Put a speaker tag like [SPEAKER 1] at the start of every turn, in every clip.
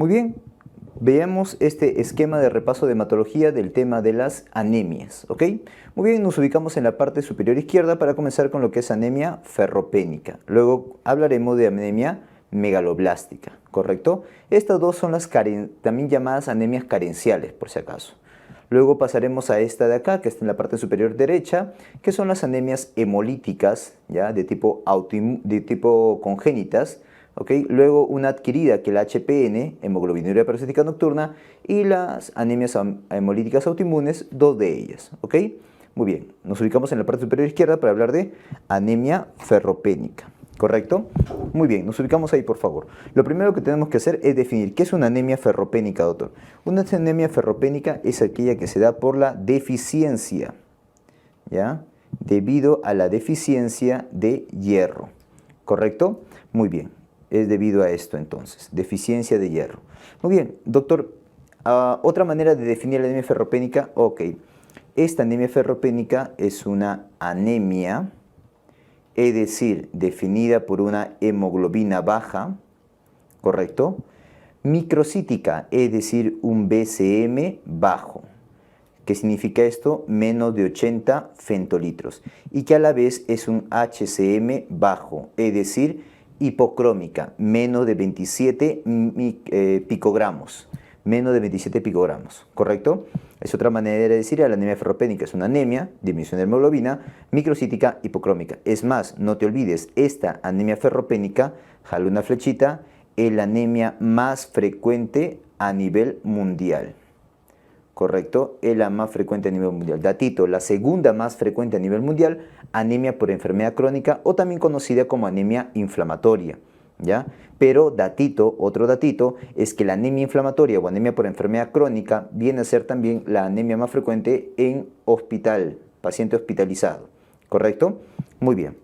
[SPEAKER 1] Muy bien, veamos este esquema de repaso de hematología del tema de las anemias, ¿ok? Muy bien, nos ubicamos en la parte superior izquierda para comenzar con lo que es anemia ferropénica. Luego hablaremos de anemia megaloblástica, ¿correcto? Estas dos son las también llamadas anemias carenciales, por si acaso. Luego pasaremos a esta de acá, que está en la parte superior derecha, que son las anemias hemolíticas, ¿ya? De tipo congénitas, ¿okay? Luego una adquirida, que es la HPN, hemoglobinuria parasitática nocturna, y las anemias hemolíticas autoinmunes, dos de ellas, ¿ok? Muy bien, nos ubicamos en la parte superior izquierda para hablar de anemia ferropénica, ¿correcto? Muy bien, nos ubicamos ahí, por favor. Lo primero que tenemos que hacer es definir qué es una anemia ferropénica, doctor. Una anemia ferropénica es aquella que se da por la deficiencia, ¿ya? Debido a la deficiencia de hierro, ¿correcto? Muy bien, es debido a esto entonces, deficiencia de hierro. Muy bien, doctor, otra manera de definir la anemia ferropénica, ok. Esta anemia ferropénica es una anemia, es decir, definida por una hemoglobina baja, ¿correcto? Microcítica, es decir, un BCM bajo. ¿Qué significa esto? Menos de 80 femtolitros. Y que a la vez es un HCM bajo, es decir, hipocrómica, menos de 27 picogramos. Menos de 27 picogramos, ¿correcto? Es otra manera de decir la anemia ferropénica. Es una anemia, disminución de hemoglobina, microcítica, hipocrómica. Es más, no te olvides, esta anemia ferropénica, jala una flechita, es la anemia más frecuente a nivel mundial. ¿Correcto? Es la más frecuente a nivel mundial. Datito, la segunda más frecuente a nivel mundial, anemia por enfermedad crónica o también conocida como anemia inflamatoria, ¿ya? Pero datito, otro datito, es que la anemia inflamatoria o anemia por enfermedad crónica viene a ser también la anemia más frecuente en hospital, paciente hospitalizado, ¿correcto? Muy bien.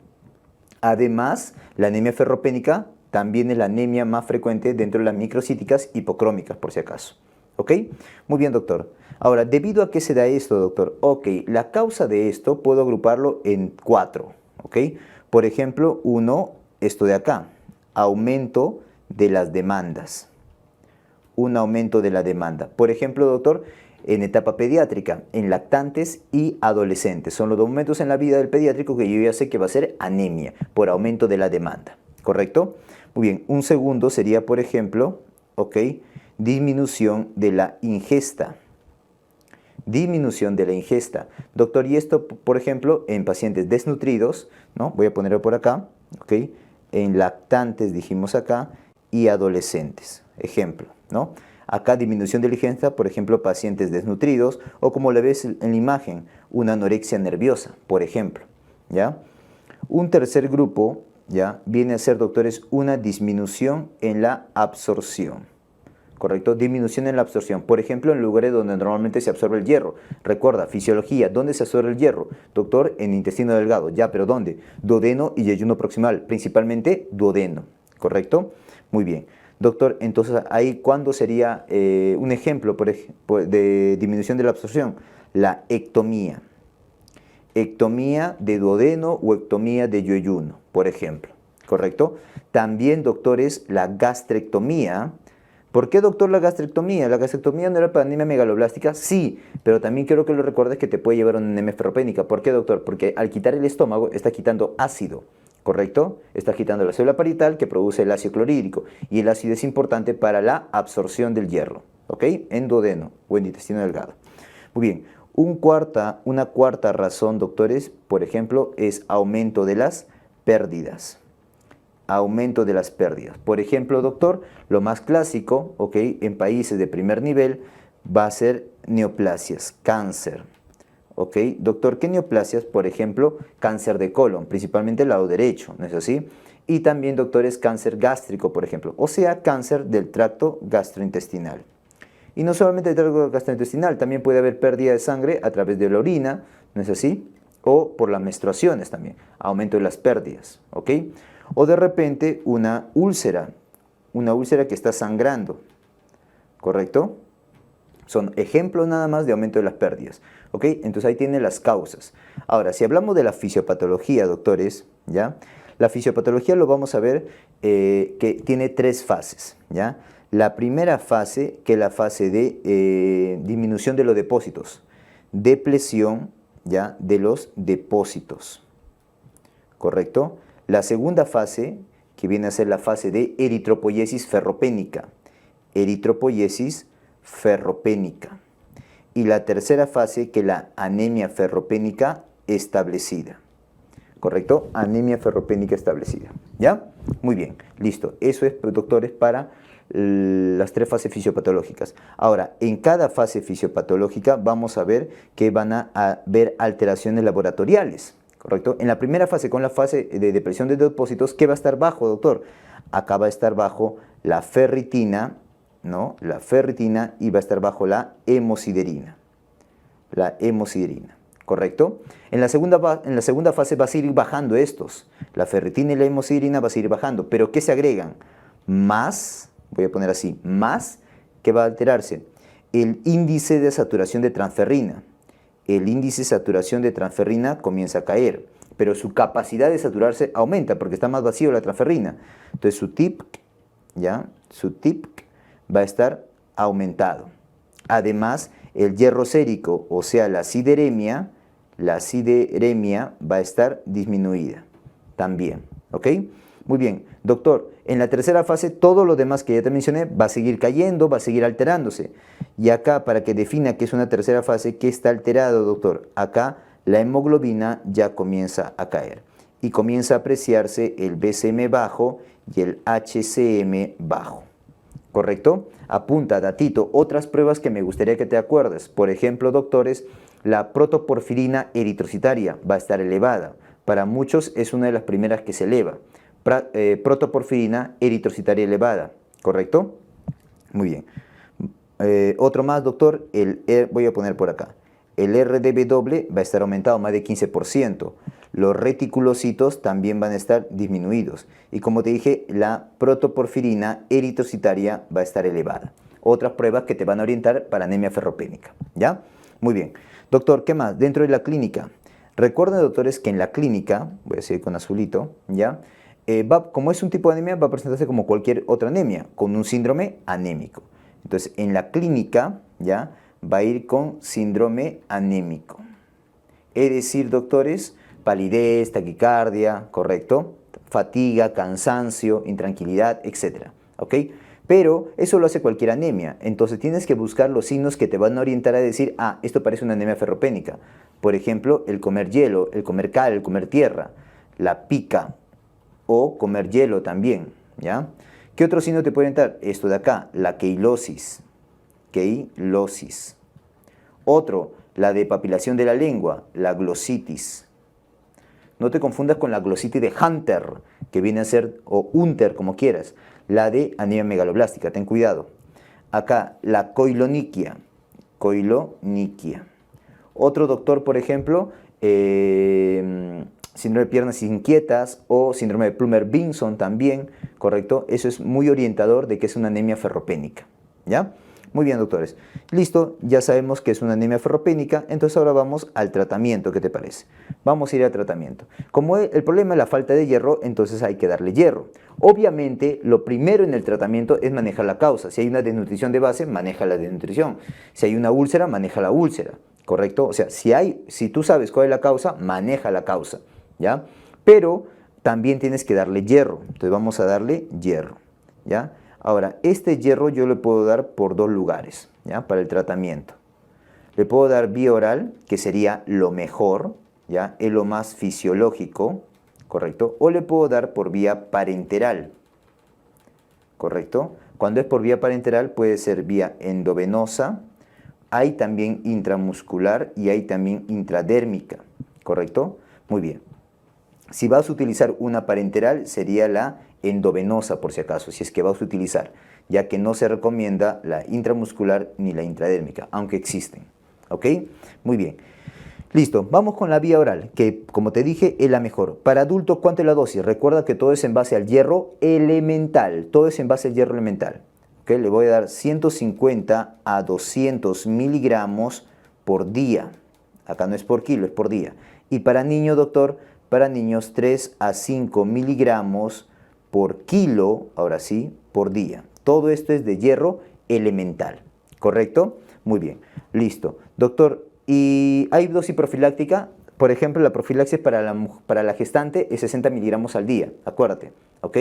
[SPEAKER 1] Además, la anemia ferropénica también es la anemia más frecuente dentro de las microcíticas hipocrómicas, por si acaso. ¿Ok? Muy bien, doctor. Ahora, ¿debido a qué se da esto, doctor? Ok, la causa de esto puedo agruparlo en 4. ¿Ok? Por ejemplo, uno, esto de acá, aumento de las demandas. Un aumento de la demanda. Por ejemplo, doctor, en etapa pediátrica, en lactantes y adolescentes. Son los dos momentos en la vida del pediátrico que yo ya sé que va a ser anemia por aumento de la demanda. ¿Correcto? Muy bien, un segundo sería, por ejemplo, ok, disminución de la ingesta. Disminución de la ingesta. Doctor, y esto, por ejemplo, en pacientes desnutridos, ¿no? Voy a ponerlo por acá, ¿ok? En lactantes, dijimos acá, y adolescentes. Ejemplo, ¿no? Acá disminución de la ingesta, por ejemplo, pacientes desnutridos, o como le ves en la imagen, una anorexia nerviosa, por ejemplo, ¿ya? Un tercer grupo, ¿ya? Viene a ser, doctores, una disminución en la absorción. ¿Correcto? Disminución en la absorción. Por ejemplo, en lugares donde normalmente se absorbe el hierro. Recuerda, fisiología, ¿dónde se absorbe el hierro? Doctor, en intestino delgado. Ya, pero ¿dónde? Duodeno y yeyuno proximal. Principalmente duodeno. ¿Correcto? Muy bien. Doctor, entonces ahí, ¿cuándo sería un ejemplo de disminución de la absorción? La ectomía. Ectomía de duodeno o ectomía de yeyuno, por ejemplo. ¿Correcto? También, doctores, la gastrectomía. ¿Por qué, doctor, la gastrectomía? ¿La gastrectomía no era para anemia megaloblástica? Sí, pero también quiero que lo recuerdes que te puede llevar a una anemia ferropénica. ¿Por qué, doctor? Porque al quitar el estómago está quitando ácido, ¿correcto? Está quitando la célula parietal que produce el ácido clorhídrico y el ácido es importante para la absorción del hierro, ¿ok? En duodeno o en intestino delgado. Muy bien, una cuarta razón, doctores, por ejemplo, es aumento de las pérdidas. Aumento de las pérdidas. Por ejemplo, doctor, lo más clásico, ¿ok? En países de primer nivel va a ser neoplasias, cáncer. ¿Ok? Doctor, ¿qué neoplasias? Por ejemplo, cáncer de colon, principalmente el lado derecho, ¿no es así? Y también, doctores, cáncer gástrico, por ejemplo, o sea, cáncer del tracto gastrointestinal. Y no solamente del tracto gastrointestinal, también puede haber pérdida de sangre a través de la orina, ¿no es así? O por las menstruaciones también, aumento de las pérdidas, ¿ok? O de repente una úlcera que está sangrando, ¿correcto? Son ejemplos nada más de aumento de las pérdidas, ¿ok? Entonces ahí tienen las causas. Ahora, si hablamos de la fisiopatología, doctores, ¿ya? La fisiopatología lo vamos a ver que tiene 3 fases, ¿ya? la primera fase, que es la fase de disminución de los depósitos, depresión, ¿ya?, de los depósitos, ¿correcto? La segunda fase, que viene a ser la fase de eritropoiesis ferropénica, eritropoiesis ferropénica. Y la tercera fase, que es la anemia ferropénica establecida, ¿correcto? Anemia ferropénica establecida, ¿ya? Muy bien, listo. Eso es, doctores, para las 3 fases fisiopatológicas. Ahora, en cada fase fisiopatológica vamos a ver que van a haber alteraciones laboratoriales, ¿correcto? En la primera fase, con la fase de depresión de depósitos, ¿qué va a estar bajo, doctor? Acá va a estar bajo la ferritina, ¿no? La ferritina, y va a estar bajo la hemosiderina. La hemosiderina, ¿correcto? En la segunda fase va a seguir bajando estos. La ferritina y la hemosiderina va a seguir bajando. ¿Pero qué se agregan? Más, voy a poner así, más, ¿qué va a alterarse? El índice de saturación de transferrina. El índice de saturación de transferrina comienza a caer, pero su capacidad de saturarse aumenta porque está más vacío la transferrina. Entonces su TIP, ¿ya?, su TIP va a estar aumentado. Además, el hierro sérico, o sea, la sideremia va a estar disminuida también, ¿ok? Muy bien, doctor, en la tercera fase todo lo demás que ya te mencioné va a seguir cayendo, va a seguir alterándose. Y acá, para que defina que es una tercera fase, ¿qué está alterado, doctor? Acá la hemoglobina ya comienza a caer y comienza a apreciarse el BCM bajo y el HCM bajo, ¿correcto? Apunta, datito, otras pruebas que me gustaría que te acuerdes. Por ejemplo, doctores, la protoporfirina eritrocitaria va a estar elevada. Para muchos es una de las primeras que se eleva. Protoporfirina eritrocitaria elevada, ¿correcto? Muy bien. Otro más, doctor, voy a poner por acá. El RDW va a estar aumentado más de 15%. Los reticulocitos también van a estar disminuidos. Y como te dije, la protoporfirina eritrocitaria va a estar elevada. Otras pruebas que te van a orientar para anemia ferropénica, ¿ya? Muy bien. Doctor, ¿qué más? Dentro de la clínica. Recuerden, doctores, que en la clínica, voy a seguir con azulito, ¿ya? Como es un tipo de anemia, va a presentarse como cualquier otra anemia, con un síndrome anémico. Entonces, en la clínica, ¿ya?, va a ir con síndrome anémico. Es decir, doctores, palidez, taquicardia, ¿correcto? Fatiga, cansancio, intranquilidad, etc. ¿Ok? Pero eso lo hace cualquier anemia. Entonces tienes que buscar los signos que te van a orientar a decir, ah, esto parece una anemia ferropénica. Por ejemplo, el comer hielo, el comer cal, el comer tierra, la pica o comer hielo también, ¿ya? ¿Qué otro signo te puede orientar? Esto de acá, la queilosis. Queilosis. Otro, la depapilación de la lengua, la glositis. No te confundas con la glositis de Hunter, que viene a ser, o Hunter, como quieras, la de anemia megaloblástica, ten cuidado. Acá, la coiloniquia. Coiloniquia. Otro, doctor, por ejemplo, síndrome de piernas inquietas o síndrome de Plummer-Vinson también, ¿correcto? Eso es muy orientador de que es una anemia ferropénica, ¿ya? Muy bien, doctores. Listo, ya sabemos que es una anemia ferropénica, entonces ahora vamos al tratamiento, ¿qué te parece? Vamos a ir al tratamiento. Como el problema es la falta de hierro, entonces hay que darle hierro. Obviamente, lo primero en el tratamiento es manejar la causa. Si hay una desnutrición de base, maneja la desnutrición. Si hay una úlcera, maneja la úlcera, ¿correcto? O sea, si tú sabes cuál es la causa, maneja la causa, ¿ya? Pero también tienes que darle hierro, entonces vamos a darle hierro, ¿ya? Ahora, este hierro yo le puedo dar por 2 lugares, ¿ya?, para el tratamiento. Le puedo dar vía oral, que sería lo mejor, ¿ya?, es lo más fisiológico, ¿correcto? O le puedo dar por vía parenteral, ¿correcto? Cuando es por vía parenteral puede ser vía endovenosa, hay también intramuscular y hay también intradérmica, ¿correcto? Muy bien. Si vas a utilizar una parenteral, sería la endovenosa, por si acaso, si es que vas a utilizar, ya que no se recomienda la intramuscular ni la intradérmica, aunque existen, ¿ok? Muy bien. Listo, vamos con la vía oral, que como te dije, es la mejor. Para adultos, ¿cuánto es la dosis? Recuerda que todo es en base al hierro elemental, todo es en base al hierro elemental. ¿Ok? Le voy a dar 150 a 200 miligramos por día. Acá no es por kilo, es por día. Y para niños, doctor, para niños 3 a 5 miligramos por kilo, ahora sí, por día. Todo esto es de hierro elemental, ¿correcto? Muy bien, listo. Doctor, ¿y hay dosis profiláctica? Por ejemplo, la profilaxis para la gestante es 60 miligramos al día, acuérdate, ¿ok?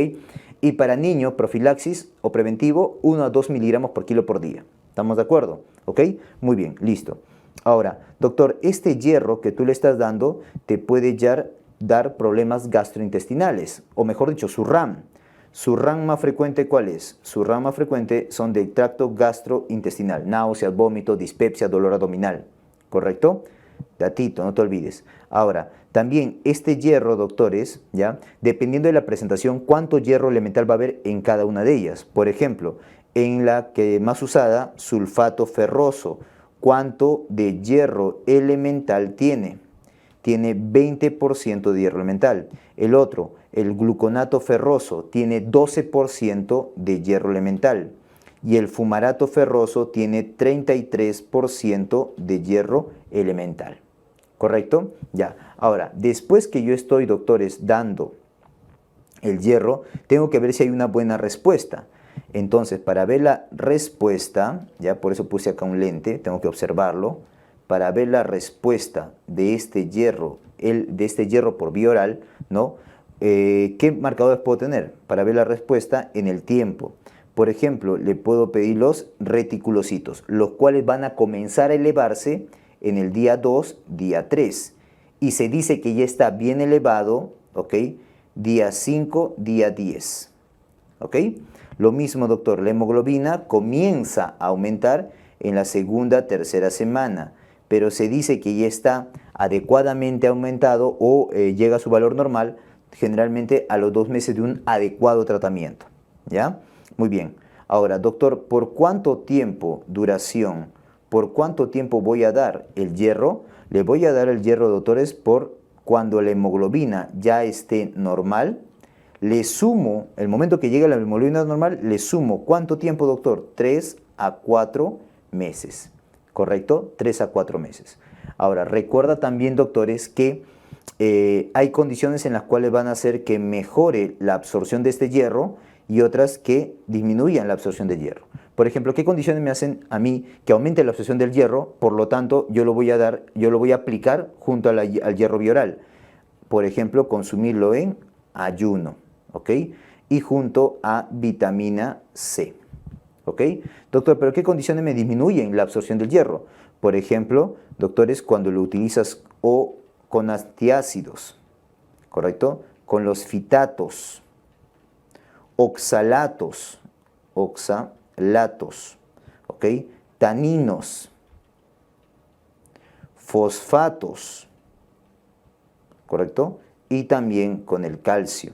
[SPEAKER 1] Y para niño, profilaxis o preventivo, 1 a 2 miligramos por kilo por día. ¿Estamos de acuerdo? ¿Ok? Muy bien, listo. Ahora, doctor, este hierro que tú le estás dando te puede ya dar problemas gastrointestinales, o mejor dicho, su RAM. Su RAM más frecuente, ¿cuál es? Su RAM más frecuente son del tracto gastrointestinal, náuseas, vómitos, dispepsia, dolor abdominal, ¿correcto? Datito, no te olvides. Ahora, también este hierro, doctores, ¿ya? Dependiendo de la presentación, cuánto hierro elemental va a haber en cada una de ellas. Por ejemplo, en la que más usada, sulfato ferroso, ¿cuánto de hierro elemental tiene? Tiene 20% de hierro elemental. El otro, el gluconato ferroso, tiene 12% de hierro elemental. Y el fumarato ferroso tiene 33% de hierro elemental. ¿Correcto? Ya. Ahora, después que yo estoy, doctores, dando el hierro, tengo que ver si hay una buena respuesta. Entonces, para ver la respuesta, ya por eso puse acá un lente, tengo que observarlo. Para ver la respuesta de este hierro, por vía oral, ¿no? ¿Qué marcadores puedo tener? Para ver la respuesta en el tiempo. Por ejemplo, le puedo pedir los reticulocitos, los cuales van a comenzar a elevarse en el día 2, día 3. Y se dice que ya está bien elevado, ¿ok? Día 5, día 10. ¿Ok? Lo mismo, doctor, la hemoglobina comienza a aumentar en la segunda, tercera semana, pero se dice que ya está adecuadamente aumentado o llega a su valor normal generalmente a los 2 meses de un adecuado tratamiento. ¿Ya? Muy bien. Ahora, doctor, ¿por cuánto tiempo duración, por cuánto tiempo voy a dar el hierro? Le voy a dar el hierro, doctores, por cuando la hemoglobina ya esté normal. Le sumo, el momento que llegue la hemoglobina normal, le sumo, ¿cuánto tiempo, doctor? 3 a 4 meses. ¿Correcto? 3 a 4 meses. Ahora, recuerda también, doctores, que hay condiciones en las cuales van a hacer que mejore la absorción de este hierro y otras que disminuyan la absorción de hierro. Por ejemplo, ¿qué condiciones me hacen a mí que aumente la absorción del hierro? Por lo tanto, yo lo voy a aplicar junto al hierro bioral. Por ejemplo, consumirlo en ayuno, ¿ok? Y junto a vitamina C, ¿ok? Doctor, ¿pero qué condiciones me disminuyen la absorción del hierro? Por ejemplo, doctores, cuando lo utilizas o con antiácidos, ¿correcto? Con los fitatos, oxalatos, ¿ok? Taninos, fosfatos, ¿correcto? Y también con el calcio.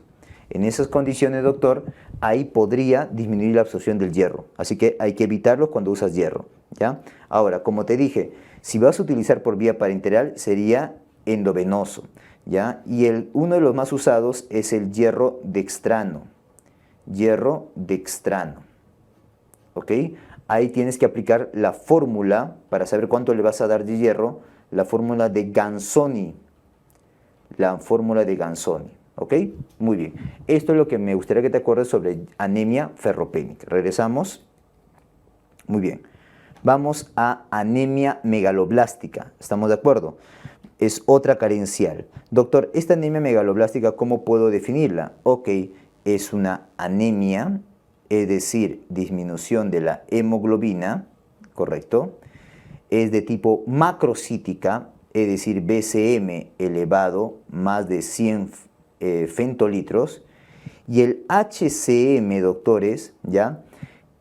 [SPEAKER 1] En esas condiciones, doctor, ahí podría disminuir la absorción del hierro. Así que hay que evitarlo cuando usas hierro, ¿ya? Ahora, como te dije, si vas a utilizar por vía parenteral, sería endovenoso, ¿ya? Y uno de los más usados es el hierro dextrano. Hierro dextrano, ¿ok? Ahí tienes que aplicar la fórmula para saber cuánto le vas a dar de hierro, la fórmula de Ganzoni. La fórmula de Ganzoni, ¿ok? Muy bien. Esto es lo que me gustaría que te acuerdes sobre anemia ferropénica. Regresamos. Muy bien. Vamos a anemia megaloblástica. ¿Estamos de acuerdo? Es otra carencial. Doctor, esta anemia megaloblástica, ¿cómo puedo definirla? Ok, es una anemia, es decir, disminución de la hemoglobina, ¿correcto? Es de tipo macrocítica, es decir, BCM elevado más de 100 femtolitros. Y el HCM, doctores, ¿ya?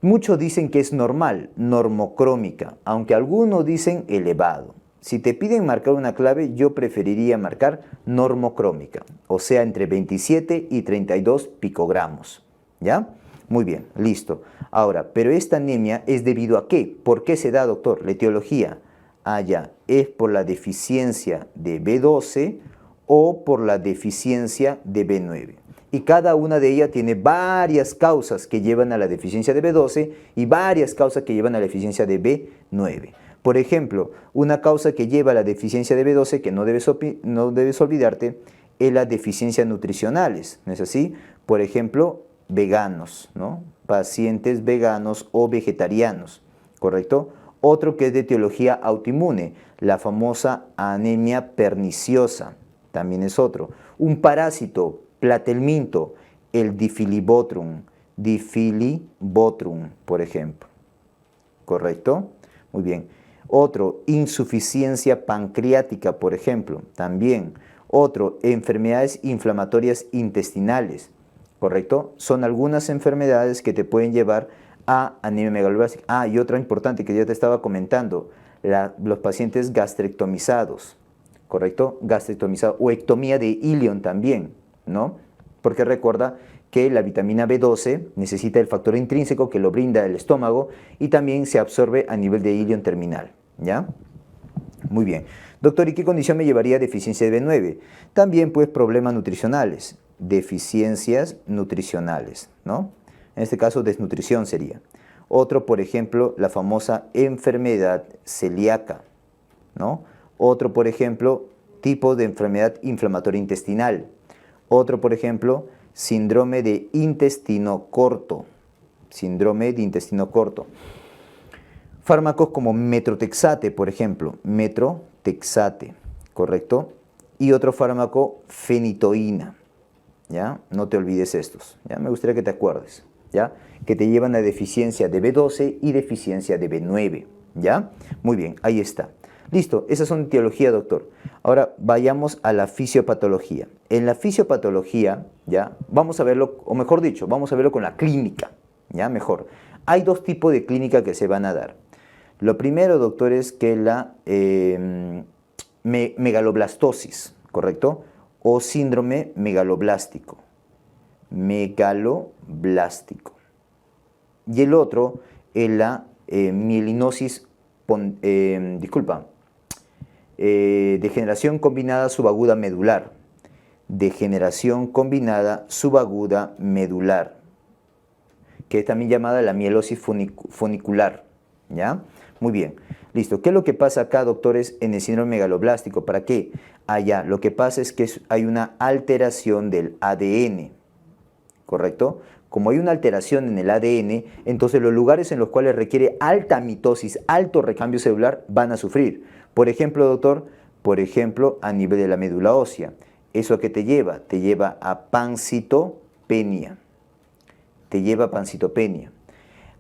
[SPEAKER 1] Muchos dicen que es normal, normocrómica, aunque algunos dicen elevado. Si te piden marcar una clave, yo preferiría marcar normocrómica, o sea, entre 27 y 32 picogramos, ¿ya? Muy bien, listo. Ahora, pero esta anemia es debido a ¿qué? ¿Por qué se da, doctor? La etiología. Ah, ya, es por la deficiencia de B12 o por la deficiencia de B9. Y cada una de ellas tiene varias causas que llevan a la deficiencia de B12 y varias causas que llevan a la deficiencia de B9. Por ejemplo, una causa que lleva a la deficiencia de B12 que no debes olvidarte es la deficiencia nutricionales, ¿no es así? Por ejemplo, veganos, ¿no? Pacientes veganos o vegetarianos, ¿correcto? Otro que es de etiología autoinmune, la famosa anemia perniciosa, también es otro. Un parásito, platelminto, el difilibotrum, por ejemplo, ¿correcto? Muy bien. Otro, insuficiencia pancreática, por ejemplo, también. Otro, enfermedades inflamatorias intestinales, ¿correcto? Son algunas enfermedades que te pueden llevar a anemia megaloblástica. Ah, y otra importante que ya te estaba comentando, los pacientes gastrectomizados, ¿correcto? Gastrectomizado o ectomía de ilion también, ¿no? Porque recuerda que la vitamina B12 necesita el factor intrínseco que lo brinda el estómago y también se absorbe a nivel de ilion terminal, ¿ya? Muy bien. Doctor, ¿y qué condición me llevaría a deficiencia de B9? También, pues, problemas nutricionales, deficiencias nutricionales, ¿no? En este caso, desnutrición sería. Otro, por ejemplo, la famosa enfermedad celíaca, ¿no? Otro, por ejemplo, tipo de enfermedad inflamatoria intestinal. Otro, por ejemplo, síndrome de intestino corto. Síndrome de intestino corto. Fármacos como metrotexate, por ejemplo. Metrotexate, ¿correcto? Y otro fármaco, fenitoína. ¿Ya? No te olvides estos. ¿Ya? Me gustaría que te acuerdes. ¿Ya? Que te llevan a deficiencia de B12 y deficiencia de B9. ¿Ya? Muy bien, ahí está. Listo, esas son etiología, doctor. Ahora vayamos a la fisiopatología. En la fisiopatología, ¿ya? Vamos a verlo, o mejor dicho, vamos a verlo con la clínica, ¿ya? Mejor. Hay dos tipos de clínica que se van a dar. Lo primero, doctor, es que la megaloblastosis, ¿correcto? O síndrome megaloblástico. Megaloblástico. Y el otro es la mielinosis, degeneración combinada subaguda medular. Degeneración combinada subaguda medular, que es también llamada la mielosis funicular. ¿Ya? Muy bien. Listo. ¿Qué es lo que pasa acá, doctores, en el síndrome megaloblástico? ¿Para qué? Allá, lo que pasa es que hay una alteración del ADN, ¿correcto? Como hay una alteración en el ADN, entonces los lugares en los cuales requiere alta mitosis, alto recambio celular, van a sufrir. Por ejemplo, doctor, por ejemplo, a nivel de la médula ósea. ¿Eso a qué te lleva? Te lleva a pancitopenia. Te lleva a pancitopenia.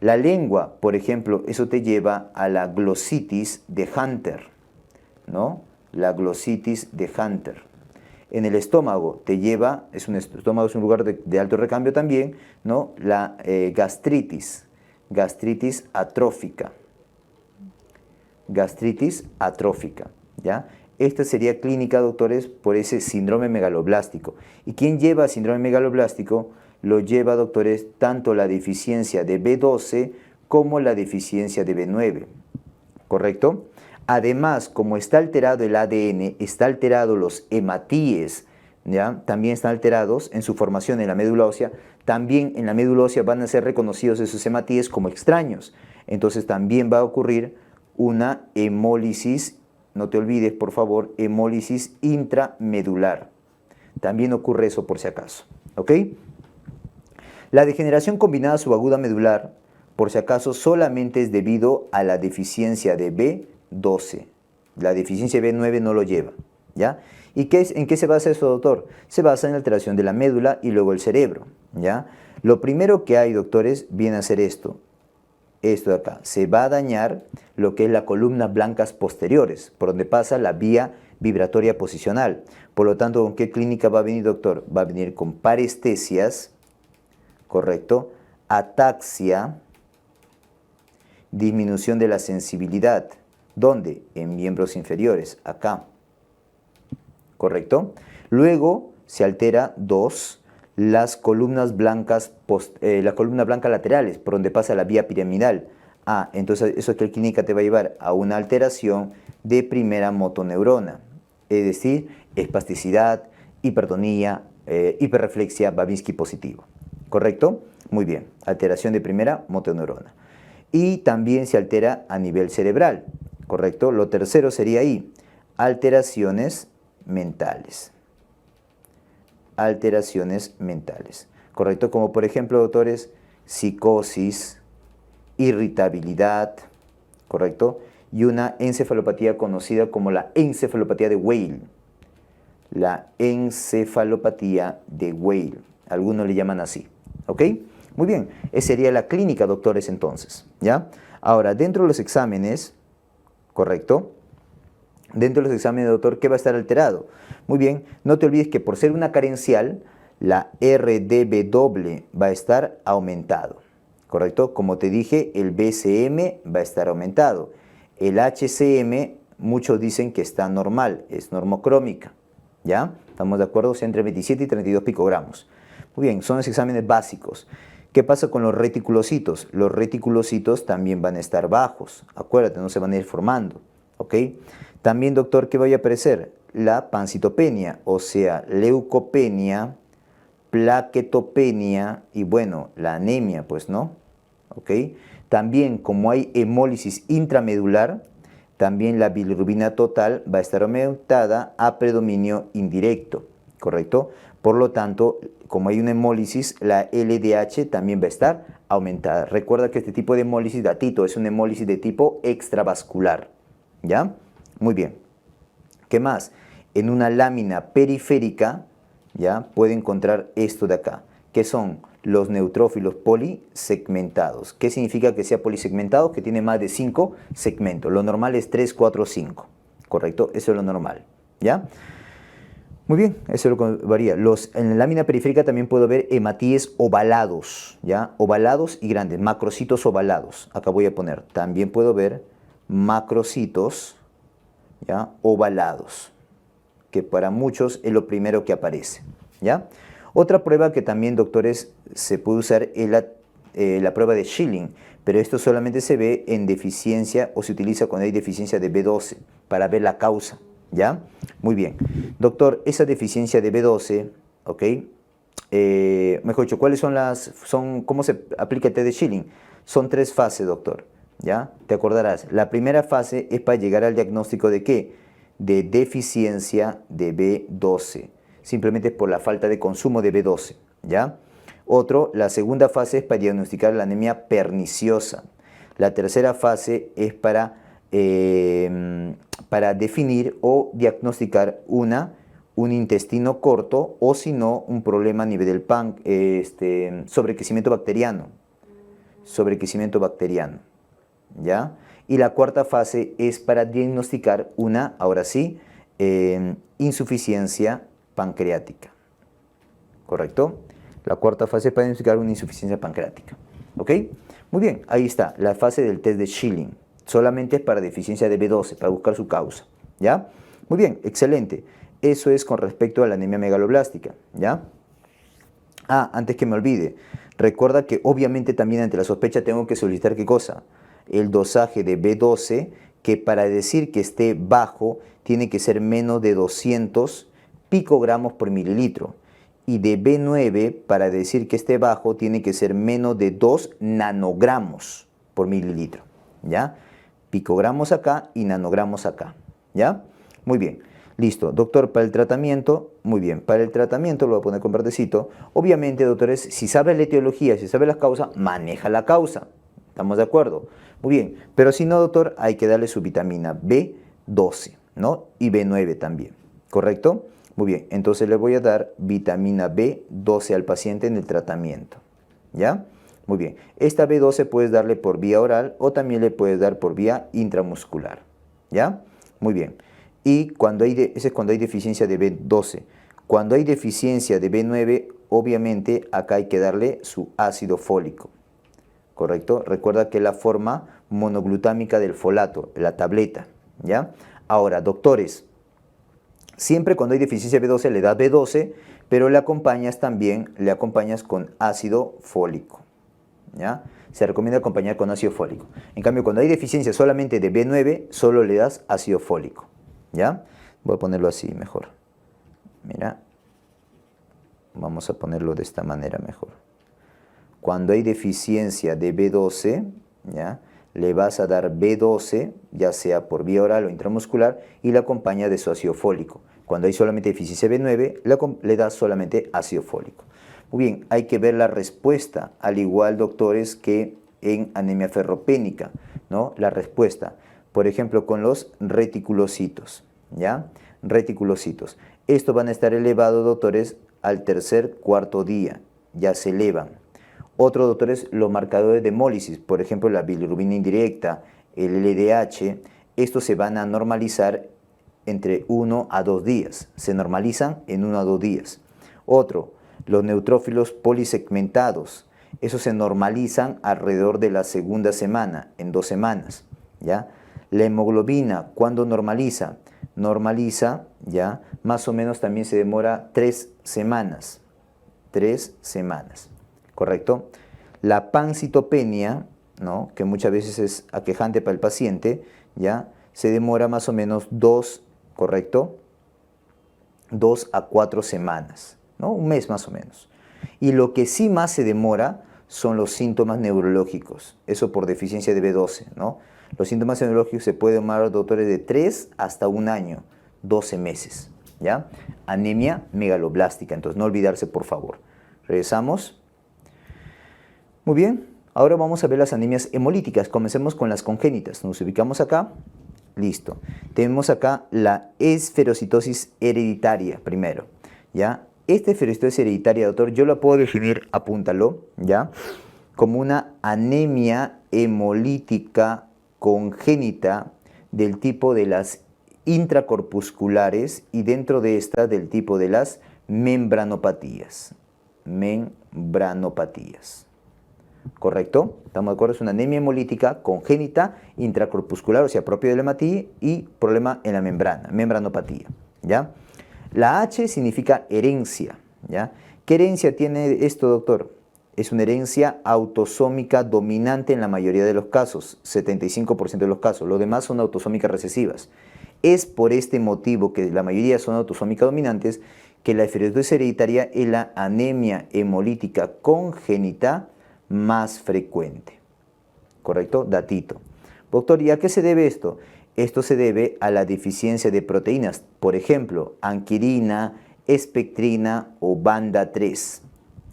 [SPEAKER 1] La lengua, por ejemplo, eso te lleva a la glositis de Hunter, ¿no? La glositis de Hunter. En el estómago te lleva, estómago es un lugar de alto recambio también, ¿no? La gastritis atrófica. Gastritis atrófica, ¿ya? Esta sería clínica, doctores, por ese síndrome megaloblástico. ¿Y quién lleva síndrome megaloblástico? Lo lleva, doctores, tanto la deficiencia de B12 como la deficiencia de B9, ¿correcto? Además, como está alterado el ADN, está alterado los hematíes, ¿ya? También están alterados en su formación en la médula ósea. También en la médula ósea van a ser reconocidos esos hematíes como extraños. Entonces también va a ocurrir una hemólisis, no te olvides por favor, hemólisis intramedular. También ocurre eso por si acaso, ¿ok? La degeneración combinada subaguda medular, por si acaso, solamente es debido a la deficiencia de B12. La deficiencia de B9 no lo lleva, ¿ya? ¿Y en qué se basa eso, doctor? Se basa en la alteración de la médula y luego el cerebro, ¿ya? Lo primero que hay, doctores, viene a ser esto de acá. Se va a dañar lo que es la columna blancas posteriores, por donde pasa la vía vibratoria posicional. Por lo tanto, ¿con qué clínica va a venir, doctor? Va a venir con parestesias, ¿correcto? Ataxia, disminución de la sensibilidad. ¿Dónde? En miembros inferiores, acá. ¿Correcto? Luego se altera las columnas blancas, la columna blanca laterales, por donde pasa la vía piramidal. Ah, entonces eso que la clínica te va a llevar a una alteración de primera motoneurona, es decir, espasticidad, hipertonía, hiperreflexia, Babinski positivo. ¿Correcto? Muy bien, alteración de primera motoneurona. Y también se altera a nivel cerebral, ¿correcto? Lo tercero sería ahí, alteraciones mentales. Alteraciones mentales. ¿correcto? Como por ejemplo, doctores, psicosis, irritabilidad, ¿correcto? Y una encefalopatía conocida como la encefalopatía de Weil. La encefalopatía de Weil. Algunos le llaman así, ¿ok? Muy bien, esa sería la clínica, doctores, entonces, ¿ya? Ahora, dentro de los exámenes, ¿correcto? Dentro de los exámenes, doctor, ¿qué va a estar alterado? Muy bien, no te olvides que por ser una carencial, la RDB va a estar aumentado, ¿correcto? Como te dije, el BCM va a estar aumentado. El HCM, muchos dicen que está normal, es normocrómica, ¿ya? ¿Estamos de acuerdo? O sea, entre 27 y 32 picogramos. Muy bien, son los exámenes básicos. ¿Qué pasa con los reticulocitos? Los reticulocitos también van a estar bajos, acuérdate, no se van a ir formando, ¿ok? También, doctor, ¿qué vaya a aparecer? La pancitopenia, o sea, leucopenia, plaquetopenia y, bueno, la anemia, pues, ¿no? ¿Ok? También, como hay hemólisis intramedular, también la bilirrubina total va a estar aumentada a predominio indirecto, ¿correcto? Por lo tanto, como hay una hemólisis, la LDH también va a estar aumentada. Recuerda que este tipo de hemólisis, datito, es una hemólisis de tipo extravascular, ¿ya? Muy bien. ¿Qué más? En una lámina periférica, ¿ya? Puede encontrar esto de acá, que son los neutrófilos polisegmentados. ¿Qué significa que sea polisegmentado? Que tiene más de 5 segmentos. Lo normal es 3, 4, 5. ¿Correcto? Eso es lo normal, ¿ya? Muy bien, eso es lo que varía. En la lámina periférica también puedo ver hematíes ovalados, ¿ya? Ovalados y grandes, macrocitos ovalados. Acá voy a poner, también puedo ver macrocitos, ¿ya? Ovalados, que para muchos es lo primero que aparece, ¿ya? Otra prueba que también, doctores, se puede usar es la prueba de Schilling, pero esto solamente se ve en deficiencia o se utiliza cuando hay deficiencia de B12 para ver la causa, ¿ya? Muy bien. Doctor, esa deficiencia de B12, ¿ok? Mejor dicho, ¿cómo se aplica el test de Schilling? Son 3 fases, doctor, ¿ya? Te acordarás. La primera fase es para llegar al diagnóstico de ¿qué? De deficiencia de B12, simplemente por la falta de consumo de B12, ¿ya? La segunda fase es para diagnosticar la anemia perniciosa. La tercera fase es para definir o diagnosticar un intestino corto o si no, un problema a nivel del sobrecrecimiento bacteriano. Sobrecrecimiento bacteriano, ¿ya? Y la cuarta fase es para diagnosticar ahora sí, insuficiencia pancreática. ¿Correcto? La cuarta fase es para diagnosticar una insuficiencia pancreática. ¿Ok? Muy bien, ahí está, la fase del test de Schilling. Solamente es para deficiencia de B12, para buscar su causa. ¿Ya? Muy bien, excelente. Eso es con respecto a la anemia megaloblástica. ¿Ya? Antes que me olvide, recuerda que obviamente también ante la sospecha tengo que solicitar ¿qué cosa? El dosaje de B12, que para decir que esté bajo, tiene que ser menos de 200 picogramos por mililitro. Y de B9, para decir que esté bajo, tiene que ser menos de 2 nanogramos por mililitro, ¿ya? Picogramos acá y nanogramos acá, ¿ya? Muy bien, listo. Doctor, para el tratamiento, muy bien, para el tratamiento lo voy a poner con verdecito. Obviamente, doctores, si sabe la etiología, si sabe la causa, maneja la causa. ¿Estamos de acuerdo? Muy bien, pero si no, doctor, hay que darle su vitamina B12, ¿no? Y B9 también, ¿correcto? Muy bien, entonces le voy a dar vitamina B12 al paciente en el tratamiento, ¿ya? Muy bien, esta B12 puedes darle por vía oral o también le puedes dar por vía intramuscular, ¿ya? Muy bien, y ese es cuando hay deficiencia de B12. Cuando hay deficiencia de B9, obviamente acá hay que darle su ácido fólico, ¿correcto? Recuerda que es la forma monoglutámica del folato, la tableta, ¿ya? Ahora, doctores, siempre cuando hay deficiencia de B12 le das B12, pero le acompañas con ácido fólico, ¿ya? Se recomienda acompañar con ácido fólico. En cambio, cuando hay deficiencia solamente de B9, solo le das ácido fólico, ¿ya? Voy a ponerlo así mejor. Mira, vamos a ponerlo de esta manera mejor. Cuando hay deficiencia de B12, ¿ya? Le vas a dar B12, ya sea por vía oral o intramuscular, y la acompaña de su ácido fólico. Cuando hay solamente deficiencia B9, le das solamente ácido fólico. Muy bien, hay que ver la respuesta, al igual, doctores, que en anemia ferropénica, ¿no? La respuesta, por ejemplo, con los reticulocitos, ¿ya? Reticulocitos. Estos van a estar elevados, doctores, al tercer, cuarto día, ya se elevan. Otro, doctores, los marcadores de hemólisis, por ejemplo, la bilirrubina indirecta, el LDH, estos se van a normalizar entre 1 a 2 días, se normalizan en 1 a 2 días. Otro, los neutrófilos polisegmentados, esos se normalizan alrededor de la segunda semana, en 2 semanas, ¿ya? La hemoglobina, ¿cuándo normaliza? Normaliza, ¿ya? Más o menos también se demora 3 semanas, 3 semanas, ¿correcto? La pancitopenia, ¿no? Que muchas veces es aquejante para el paciente, ¿ya? Se demora más o menos 2, ¿correcto? 2 a 4 semanas, ¿no? Un mes más o menos. Y lo que sí más se demora son los síntomas neurológicos, eso por deficiencia de B12, ¿no? Los síntomas neurológicos se pueden demorar, doctores, de 3 hasta 1 año, 12 meses, ¿ya? Anemia megaloblástica, entonces no olvidarse, por favor. Regresamos. Muy bien, ahora vamos a ver las anemias hemolíticas. Comencemos con las congénitas. Nos ubicamos acá. Listo. Tenemos acá la esferocitosis hereditaria primero, ¿ya? Esta esferocitosis hereditaria, doctor, yo la puedo definir, apúntalo, ¿ya? Como una anemia hemolítica congénita del tipo de las intracorpusculares y dentro de esta del tipo de las membranopatías. Membranopatías. ¿Correcto? ¿Estamos de acuerdo? Es una anemia hemolítica congénita intracorpuscular, o sea, propio de la hematía y problema en la membrana, membranopatía, ¿ya? La H significa herencia, ¿ya? ¿Qué herencia tiene esto, doctor? Es una herencia autosómica dominante en la mayoría de los casos, 75% de los casos, los demás son autosómicas recesivas. Es por este motivo que la mayoría son autosómicas dominantes que la esferocitosis hereditaria es la anemia hemolítica congénita más frecuente. ¿Correcto? Datito. Doctor, ¿y a qué se debe esto? Esto se debe a la deficiencia de proteínas, por ejemplo, anquilina, espectrina o banda 3.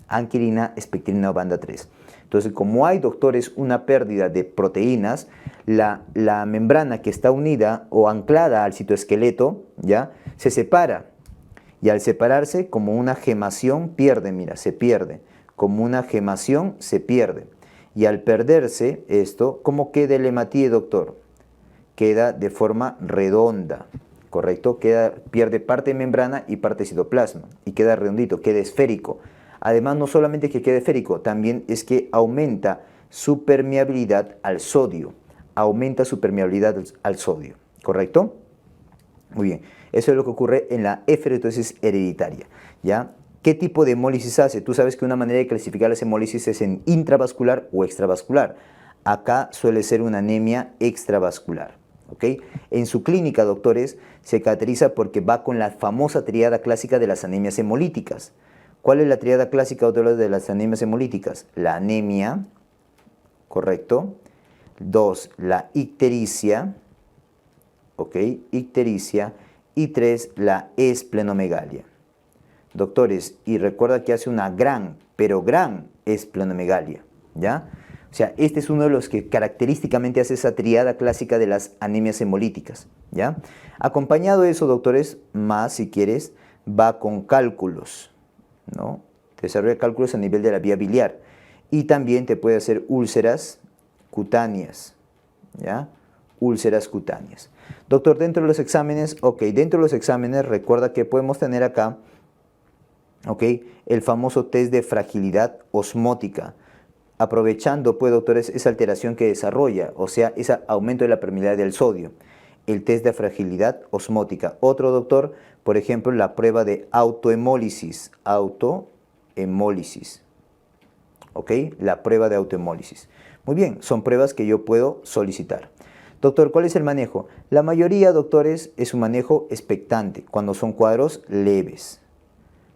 [SPEAKER 1] Anquilina, espectrina o banda 3. Entonces, como hay, doctores, una pérdida de proteínas, la membrana que está unida o anclada al citoesqueleto, ¿ya? Se separa. Y al separarse, como una gemación, pierde, mira, se pierde. Como una gemación, se pierde. Y al perderse esto, ¿cómo queda el hematíe, doctor? Queda de forma redonda, ¿correcto? Pierde parte de membrana y parte de citoplasma. Y queda redondito, queda esférico. Además, no solamente que quede esférico, también es que aumenta su permeabilidad al sodio. Aumenta su permeabilidad al sodio, ¿correcto? Muy bien, eso es lo que ocurre en la esferocitosis hereditaria, ¿ya? ¿Qué tipo de hemólisis hace? Tú sabes que una manera de clasificar las hemólisis es en intravascular o extravascular. Acá suele ser una anemia extravascular, ¿ok? En su clínica, doctores, se caracteriza porque va con la famosa triada clásica de las anemias hemolíticas. ¿Cuál es la triada clásica, doctores, de las anemias hemolíticas? La anemia, ¿correcto? 2, la ictericia, ¿ok? Ictericia. Y 3, la esplenomegalia. Doctores, y recuerda que hace una gran, pero gran esplenomegalia, ¿ya? O sea, este es uno de los que característicamente hace esa triada clásica de las anemias hemolíticas, ¿ya? Acompañado de eso, doctores, más si quieres, va con cálculos, ¿no? Desarrolla cálculos a nivel de la vía biliar y también te puede hacer úlceras cutáneas, ¿ya? Úlceras cutáneas. Doctor, dentro de los exámenes, ok, dentro de los exámenes recuerda que podemos tener acá, ok, el famoso test de fragilidad osmótica, aprovechando, pues, doctores, esa alteración que desarrolla, o sea, ese aumento de la permeabilidad del sodio, el test de fragilidad osmótica. Otro, doctor, por ejemplo, la prueba de autohemólisis, ok, la prueba de autohemólisis. Muy bien, son pruebas que yo puedo solicitar. Doctor, ¿cuál es el manejo? La mayoría, doctores, es un manejo expectante, cuando son cuadros leves.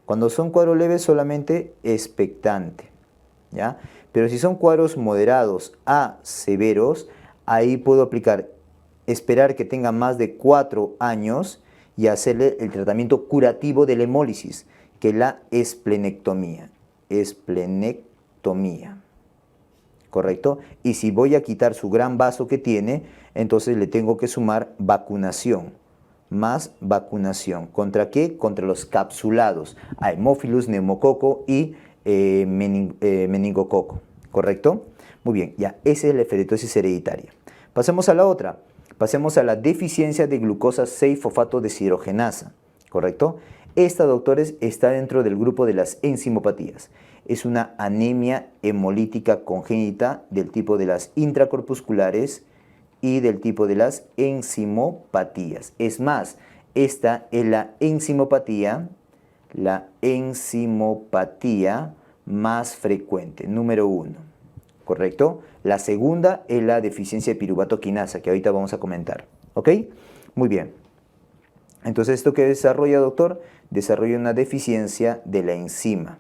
[SPEAKER 1] Cuando son cuadros leves, solamente expectante, ¿ya? Pero si son cuadros moderados a severos, ahí puedo aplicar, esperar que tenga más de 4 años y hacerle el tratamiento curativo de la hemólisis, que es la esplenectomía. esplenectomía. ¿Correcto? Y si voy a quitar su gran vaso que tiene, entonces le tengo que sumar vacunación. Más vacunación. ¿Contra qué? Contra los capsulados. Haemophilus, neumococo y meningococo. ¿Correcto? Muy bien, ya, esa es la esferoitosis hereditaria. Pasemos a la otra. Pasemos a la deficiencia de glucosa 6-fosfato deshidrogenasa. ¿Correcto? Esta, doctores, está dentro del grupo de las enzimopatías. Es una anemia hemolítica congénita del tipo de las intracorpusculares y del tipo de las enzimopatías. Es más, esta es la enzimopatía más frecuente, número 1. ¿Correcto? La segunda es la deficiencia de piruvato quinasa, que ahorita vamos a comentar. ¿Ok? Muy bien. Entonces, ¿esto qué desarrolla, doctor? Desarrolla una deficiencia de la enzima,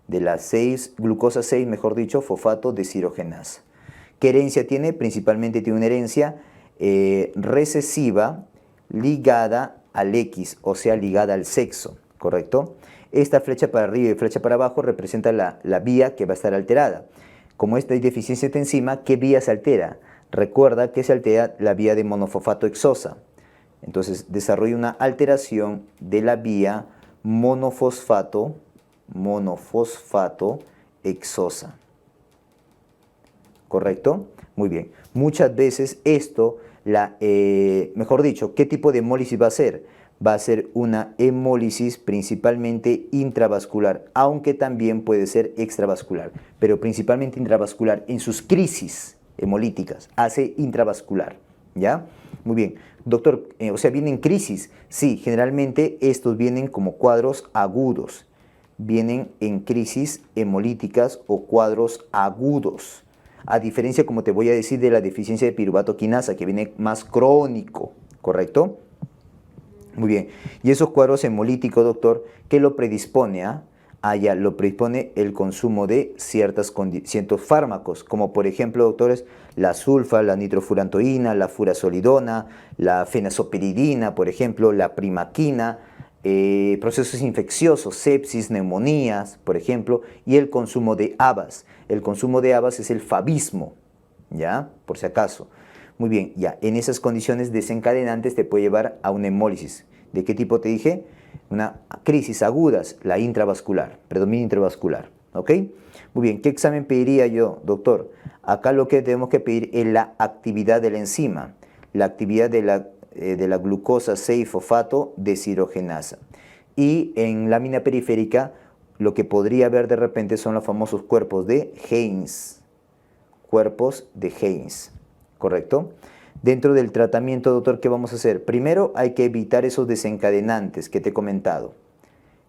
[SPEAKER 1] de la glucosa 6, mejor dicho, fosfato deshidrogenasa. ¿Qué herencia tiene? Principalmente tiene una herencia recesiva ligada al X, o sea, ligada al sexo, ¿correcto? Esta flecha para arriba y flecha para abajo representa la vía que va a estar alterada. Como esta hay deficiencia de enzima, ¿qué vía se altera? Recuerda que se altera la vía de monofosfato hexosa. Entonces, desarrolla una alteración de la vía monofosfato hexosa. ¿Correcto? Muy bien. Muchas veces esto, mejor dicho, ¿qué tipo de hemólisis va a ser? Va a ser una hemólisis principalmente intravascular, aunque también puede ser extravascular, pero principalmente intravascular en sus crisis hemolíticas, hace intravascular, ¿ya? Muy bien. Doctor, o sea, ¿vienen crisis? Sí, generalmente estos vienen como cuadros agudos, vienen en crisis hemolíticas o cuadros agudos, a diferencia, como te voy a decir, de la deficiencia de piruvato quinasa, que viene más crónico, ¿correcto? Muy bien. Y esos cuadros hemolíticos, doctor, ¿qué lo predispone a? Ya lo predispone el consumo de ciertos fármacos, como por ejemplo, doctores, la sulfa, la nitrofurantoína, la furazolidona, la fenazopiridina, por ejemplo, la primaquina, procesos infecciosos, sepsis, neumonías, por ejemplo, y el consumo de habas. El consumo de habas es el fabismo, ¿ya? Por si acaso. Muy bien, ya, en esas condiciones desencadenantes te puede llevar a una hemólisis. ¿De qué tipo te dije? Una crisis agudas, la intravascular, predominio intravascular, ¿ok? Muy bien, ¿qué examen pediría yo, doctor? Acá lo que tenemos que pedir es la actividad de la enzima, la actividad de la glucosa 6-fosfato deshidrogenasa. Y en lámina periférica, lo que podría haber de repente son los famosos cuerpos de Heinz, ¿correcto? Dentro del tratamiento, doctor, ¿qué vamos a hacer? Primero hay que evitar esos desencadenantes que te he comentado.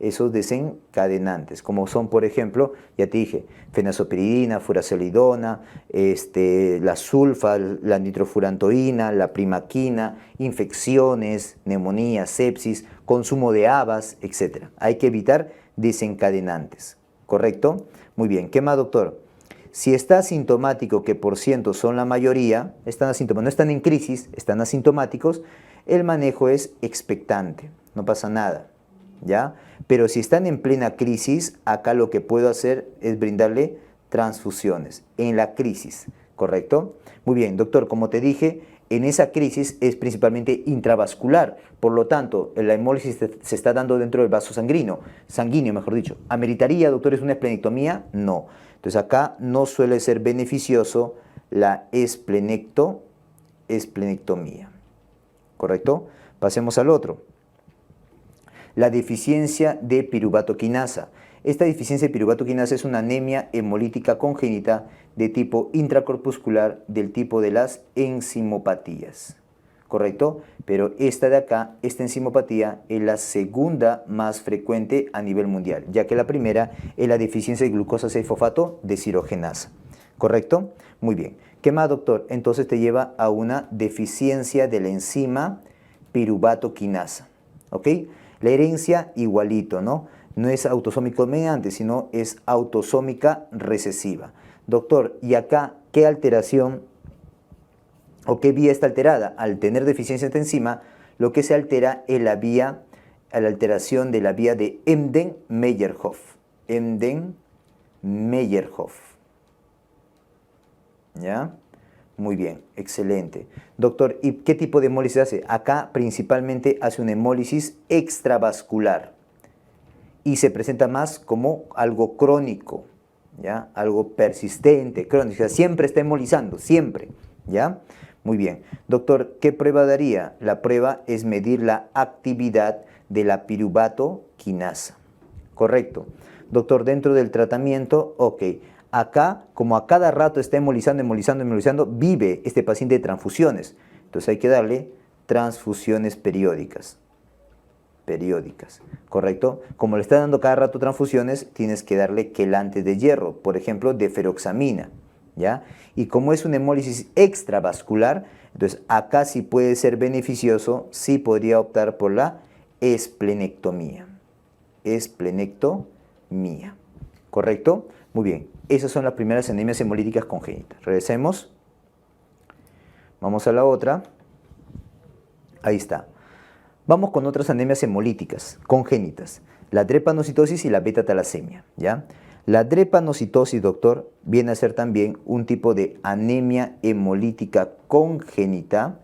[SPEAKER 1] Esos desencadenantes, como son, por ejemplo, ya te dije, fenazopiridina, furazolidona, la sulfa, la nitrofurantoína, la primaquina, infecciones, neumonía, sepsis, consumo de habas, etc. Hay que evitar desencadenantes, ¿correcto? Muy bien, ¿qué más, doctor? Si está asintomático, que por ciento son la mayoría, no están en crisis, están asintomáticos, el manejo es expectante, no pasa nada, ¿ya? Pero si están en plena crisis, acá lo que puedo hacer es brindarle transfusiones en la crisis, ¿correcto? Muy bien, doctor, como te dije, en esa crisis es principalmente intravascular, por lo tanto, la hemólisis se está dando dentro del vaso sanguíneo, mejor dicho. ¿Ameritaría, doctor, una esplenectomía? No. Entonces acá no suele ser beneficioso la esplenectomía, ¿correcto? Pasemos al otro. La deficiencia de piruvato quinasa. Esta deficiencia de piruvato quinasa es una anemia hemolítica congénita de tipo intracorpuscular del tipo de las enzimopatías, ¿correcto? Pero esta de acá, esta enzimopatía, es la segunda más frecuente a nivel mundial, ya que la primera es la deficiencia de glucosa 6-fosfato deshidrogenasa, ¿correcto? Muy bien. ¿Qué más, doctor? Entonces te lleva a una deficiencia de la enzima piruvato quinasa, ¿ok? La herencia igualito, ¿no? No es autosómico dominante, sino es autosómica recesiva. Doctor, ¿y acá qué alteración o qué vía está alterada? Al tener deficiencia de enzima, lo que se altera es la alteración de la vía de Embden-Meyerhof. Meyerhoff. ¿Ya? Muy bien, excelente. Doctor, ¿y qué tipo de hemólisis hace? Acá principalmente hace una hemólisis extravascular y se presenta más como algo crónico, ¿ya? Algo persistente, crónico, o sea, siempre está hemolizando, siempre, ¿ya? Muy bien. Doctor, ¿qué prueba daría? La prueba es medir la actividad de la piruvato quinasa. Correcto. Doctor, dentro del tratamiento, ok. Acá, como a cada rato está hemolizando, hemolizando, hemolizando, vive este paciente de transfusiones. Entonces hay que darle transfusiones periódicas. Periódicas, ¿correcto? Como le está dando cada rato transfusiones, tienes que darle quelantes de hierro, por ejemplo, deferoxamina, ¿ya? Y como es una hemólisis extravascular, entonces acá sí puede ser beneficioso, sí podría optar por la esplenectomía. Esplenectomía, ¿correcto? Muy bien, esas son las primeras anemias hemolíticas congénitas. Regresemos. Vamos a la otra. Ahí está. Vamos con otras anemias hemolíticas congénitas, la drepanocitosis y la beta-talasemia, ¿ya? La drepanocitosis, doctor, viene a ser también un tipo de anemia hemolítica congénita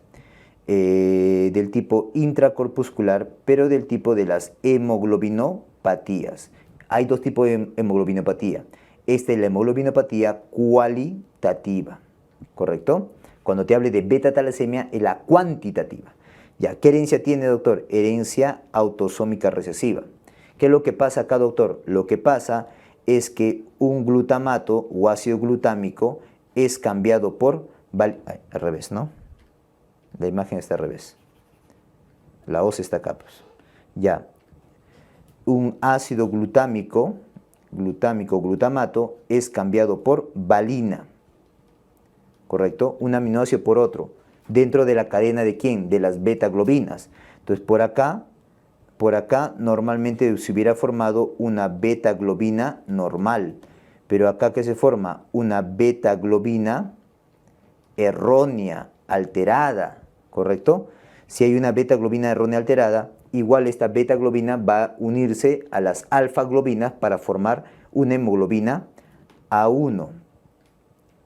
[SPEAKER 1] del tipo intracorpuscular, pero del tipo de las hemoglobinopatías. Hay dos tipos de hemoglobinopatía. Esta es la hemoglobinopatía cualitativa, ¿correcto? Cuando te hable de beta-talasemia, es la cuantitativa. Ya, ¿qué herencia tiene, doctor? Herencia autosómica recesiva. ¿Qué es lo que pasa acá, doctor? Lo que pasa es que un glutamato o ácido glutámico es cambiado por... al revés, ¿no? La imagen está al revés. La hoz está acá, pues. Ya. Un ácido glutámico, glutamato, es cambiado por valina. ¿Correcto? Un aminoácido por otro. Dentro de la cadena de ¿quién? De las beta-globinas. Entonces, por acá normalmente se hubiera formado una beta-globina normal. Pero acá que se forma una beta-globina errónea, alterada, ¿correcto? Si hay una beta-globina errónea alterada, igual esta beta-globina va a unirse a las alfa-globinas para formar una hemoglobina A1.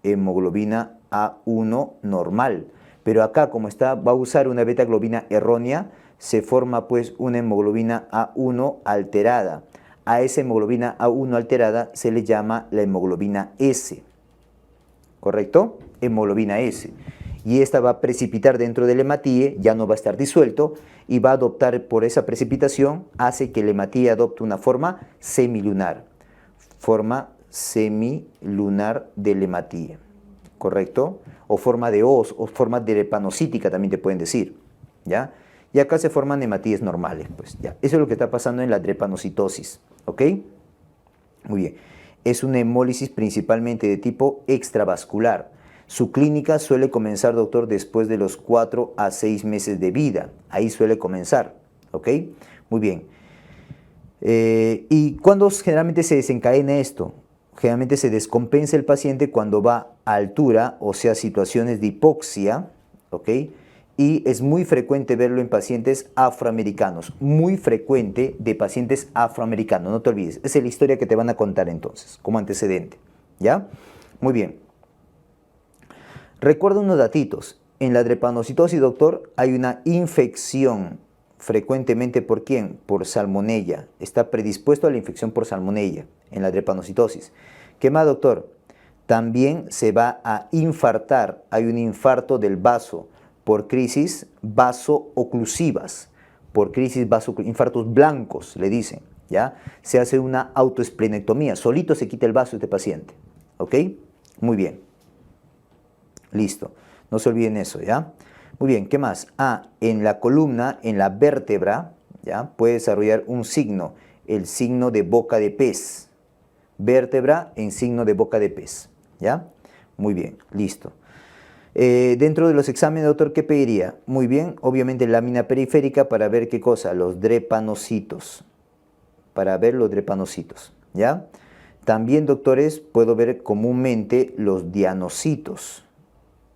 [SPEAKER 1] Hemoglobina A1 normal. Pero acá, como va a usar una beta-globina errónea, se forma pues una hemoglobina A1 alterada. A esa hemoglobina A1 alterada se le llama la hemoglobina S. ¿Correcto? Hemoglobina S. Y esta va a precipitar dentro del hematíe, ya no va a estar disuelto, y va a adoptar por esa precipitación, hace que el hematíe adopte una forma semilunar. Forma semilunar del hematíe. ¿Correcto? O forma de hoz, o forma drepanocítica también te pueden decir, ¿ya? Y acá se forman hematíes normales, pues, ¿ya? Eso es lo que está pasando en la drepanocitosis, ¿ok? Muy bien. Es una hemólisis principalmente de tipo extravascular. Su clínica suele comenzar, doctor, después de los 4 a 6 meses de vida. Ahí suele comenzar, ¿ok? Muy bien. ¿Y cuándo generalmente se desencadena esto? Generalmente se descompensa el paciente cuando va a altura, o sea, situaciones de hipoxia, ¿ok? Y es muy frecuente verlo en pacientes afroamericanos, muy frecuente de pacientes afroamericanos, no te olvides. Esa es la historia que te van a contar entonces, como antecedente, ¿ya? Muy bien. Recuerda unos datitos. En la drepanocitosis, doctor, hay una infección. Frecuentemente, ¿por quién? Por salmonella. Está predispuesto a la infección por salmonella en la drepanocitosis. ¿Qué más, doctor? También se va a infartar. Hay un infarto del vaso por crisis vaso-oclusivas. Por crisis infartos blancos, le dicen. ¿Ya? Se hace una autoesplenectomía. Solito se quita el vaso de este paciente. ¿Ok? Muy bien. Listo. No se olviden eso, ¿ya? Muy bien, ¿qué más? En la columna, en la vértebra, ¿ya? Puede desarrollar un signo, el signo de boca de pez. Vértebra en signo de boca de pez, ¿ya? Muy bien, listo. Dentro de los exámenes, doctor, ¿qué pediría? Muy bien, obviamente lámina periférica para ver qué cosa, los drepanocitos. Para ver los drepanocitos, ¿ya? También, doctores, puedo ver comúnmente los dianocitos,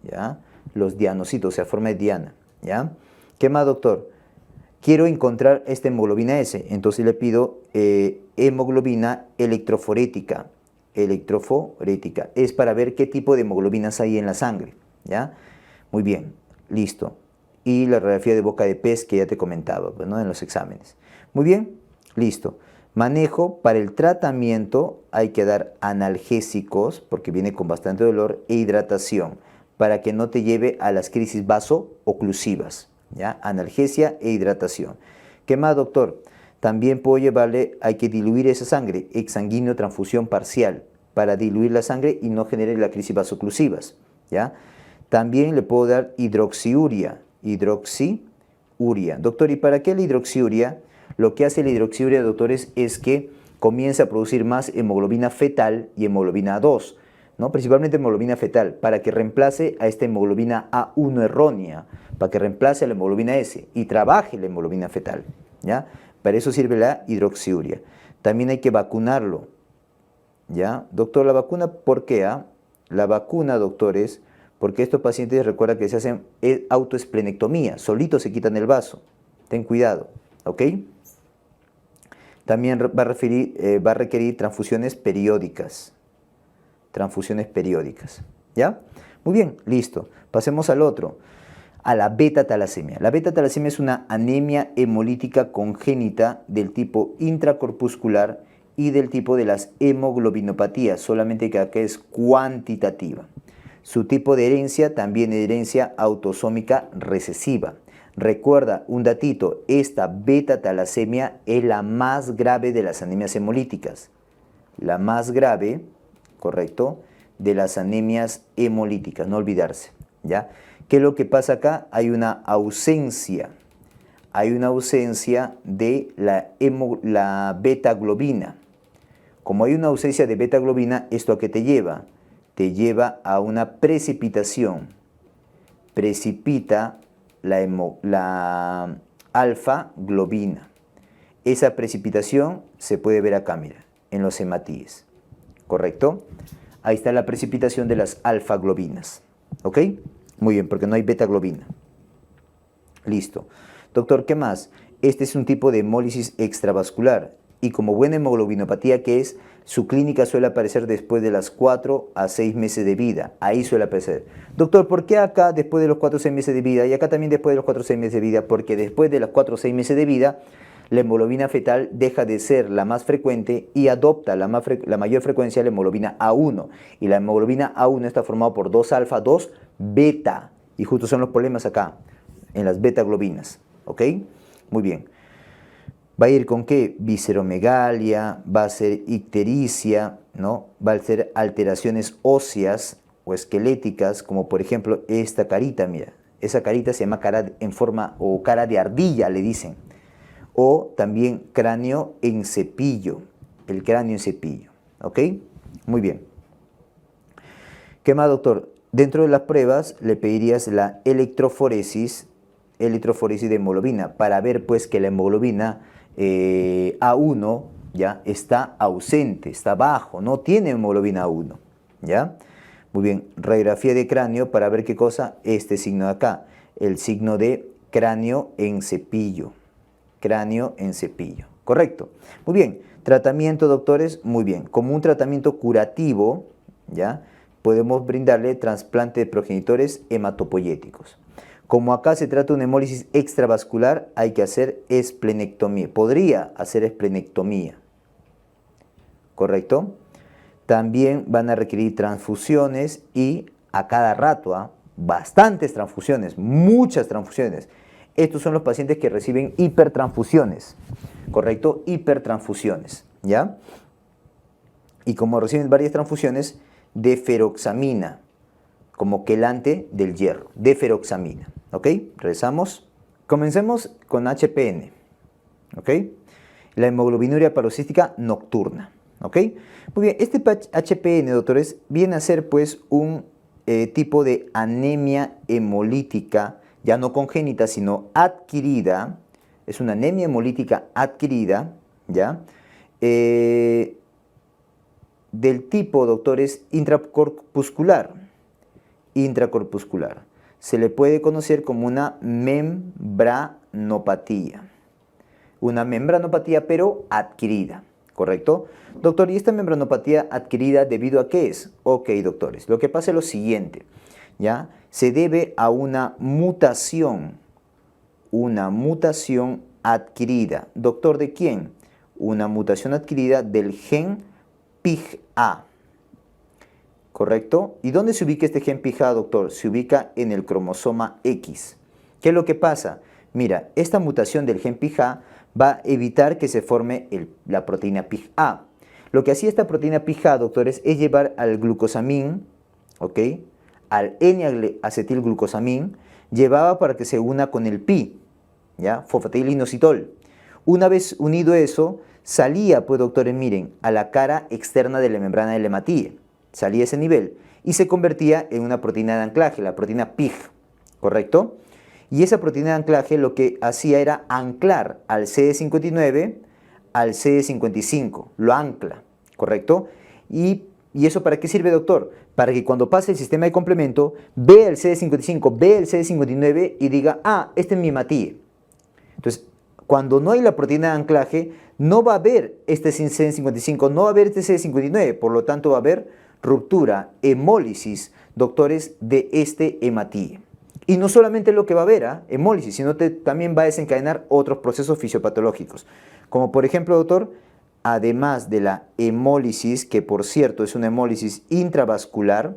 [SPEAKER 1] ¿ya? Los dianocitos, o sea, forma de diana, ¿ya? ¿Qué más, doctor? Quiero encontrar esta hemoglobina S, entonces le pido hemoglobina electroforética electroforética. Es para ver qué tipo de hemoglobinas hay en la sangre, ¿ya? Muy bien, listo. Y la radiografía de boca de pez que ya te comentaba, pues, ¿no? En los exámenes. Muy bien, listo. Manejo, para el tratamiento hay que dar analgésicos, porque viene con bastante dolor, e hidratación, para que no te lleve a las crisis vaso-oclusivas, ¿ya? Analgesia e hidratación. ¿Qué más, doctor? También puedo llevarle, hay que diluir esa sangre, exsanguíneo transfusión parcial, para diluir la sangre y no genere la crisis vasoclusivas, ¿ya? También le puedo dar hidroxiuria, Doctor, ¿y para qué la hidroxiuria? Lo que hace la hidroxiuria, doctores, es que comienza a producir más hemoglobina fetal y hemoglobina A2, ¿no? Principalmente hemoglobina fetal, para que reemplace a esta hemoglobina A1 errónea, para que reemplace a la hemoglobina S y trabaje la hemoglobina fetal, ¿ya? Para eso sirve la hidroxiuria. También hay que vacunarlo, ¿ya? Doctor, ¿la vacuna por qué? La vacuna, doctores, porque estos pacientes, recuerda que se hacen autoesplenectomía, solitos se quitan el vaso. Ten cuidado, ¿ok? También va a requerir transfusiones periódicas. ¿Ya? Muy bien, listo. Pasemos al otro, a la beta-talasemia. La beta-talasemia es una anemia hemolítica congénita del tipo intracorpuscular y del tipo de las hemoglobinopatías, solamente que acá es cuantitativa. Su tipo de herencia también es herencia autosómica recesiva. Recuerda un datito, esta beta-talasemia es la más grave de las anemias hemolíticas. La más grave, correcto, de las anemias hemolíticas, no olvidarse, ¿ya? ¿Qué es lo que pasa acá? Hay una ausencia de la beta-globina. Como hay una ausencia de beta-globina, ¿esto a qué te lleva? Te lleva a una precipitación. Precipita la alfa-globina. Esa precipitación se puede ver acá, mira, en los hematíes. ¿Correcto? Ahí está la precipitación de las alfa-globinas. ¿Ok? Muy bien, porque no hay beta-globina. Listo. Doctor, ¿qué más? Este es un tipo de hemólisis extravascular. Y como buena hemoglobinopatía que es, su clínica suele aparecer después de las 4 a 6 meses de vida. Ahí suele aparecer. Doctor, ¿por qué acá después de los 4 o 6 meses de vida? Y acá también después de los 4 o 6 meses de vida. Porque después de los 4 o 6 meses de vida, la hemoglobina fetal deja de ser la más frecuente y adopta la mayor frecuencia de la hemoglobina A1. Y la hemoglobina A1 está formada por 2 alfa, 2 beta. Y justo son los problemas acá, en las beta-globinas. ¿Ok? Muy bien. ¿Va a ir con qué? Visceromegalia, va a ser ictericia, ¿no? Va a ser alteraciones óseas o esqueléticas, como por ejemplo esta carita, mira. Esa carita se llama cara en forma o cara de ardilla, le dicen. O también cráneo en cepillo, el cráneo en cepillo, ¿ok? Muy bien. ¿Qué más, doctor? Dentro de las pruebas le pedirías la electroforesis de hemoglobina, para ver pues que la hemoglobina A1 ya está ausente, está bajo, no tiene hemoglobina A1, ¿ya? Muy bien, radiografía de cráneo para ver qué cosa, este signo de acá, el signo de cráneo en cepillo, correcto. Muy bien, tratamiento, doctores, muy bien, como un tratamiento curativo, ¿ya? Podemos brindarle trasplante de progenitores hematopoyéticos. Como acá se trata de una hemólisis extravascular, hay que hacer esplenectomía. Podría hacer esplenectomía. ¿Correcto? También van a requerir transfusiones y a cada rato, bastantes transfusiones, muchas transfusiones. Estos son los pacientes que reciben hipertransfusiones. ¿Correcto? Hipertransfusiones. ¿Ya? Y como reciben varias transfusiones, deferoxamina, como quelante del hierro, deferoxamina. ¿Ok? Regresamos. Comencemos con HPN. ¿Ok? La hemoglobinuria paroxística nocturna. ¿Ok? Muy bien, este HPN, doctores, viene a ser pues un tipo de anemia hemolítica, ya no congénita, sino adquirida. Es una anemia hemolítica adquirida, ¿ya? Del tipo, doctores, intracorpuscular. Se le puede conocer como una membranopatía. Una membranopatía, pero adquirida, ¿correcto? Doctor, ¿y esta membranopatía adquirida debido a qué es? Ok, doctores, lo que pasa es lo siguiente, ¿ya? Se debe a una mutación adquirida. ¿Doctor, de quién? Una mutación adquirida del gen PIGA, ¿correcto? ¿Y dónde se ubica este gen PIGA, doctor? Se ubica en el cromosoma X. ¿Qué es lo que pasa? Mira, esta mutación del gen PIGA va a evitar que se forme la proteína PIGA. Lo que hacía esta proteína PIGA, doctores, es llevar al glucosamín, ¿ok? Al N-acetilglucosamín, llevaba para que se una con el PI, ¿ya? Fosfatilinositol. Una vez unido eso, salía, pues, doctores, miren, a la cara externa de la membrana del hematíe. Salía a ese nivel y se convertía en una proteína de anclaje, la proteína PIG, ¿correcto? Y esa proteína de anclaje lo que hacía era anclar al CD59 al CD55, lo ancla, ¿correcto? ¿Y eso para qué sirve, doctor? Para que cuando pase el sistema de complemento, vea el CD55, vea el CD59 y diga, ah, este es mi hematíe. Entonces, cuando no hay la proteína de anclaje, no va a haber este CD55, no va a haber este CD59, por lo tanto va a haber ruptura, hemólisis, doctores, de este hematíe. Y no solamente lo que va a haber, hemólisis, sino también va a desencadenar otros procesos fisiopatológicos. Como por ejemplo, doctor, además de la hemólisis, que por cierto es una hemólisis intravascular,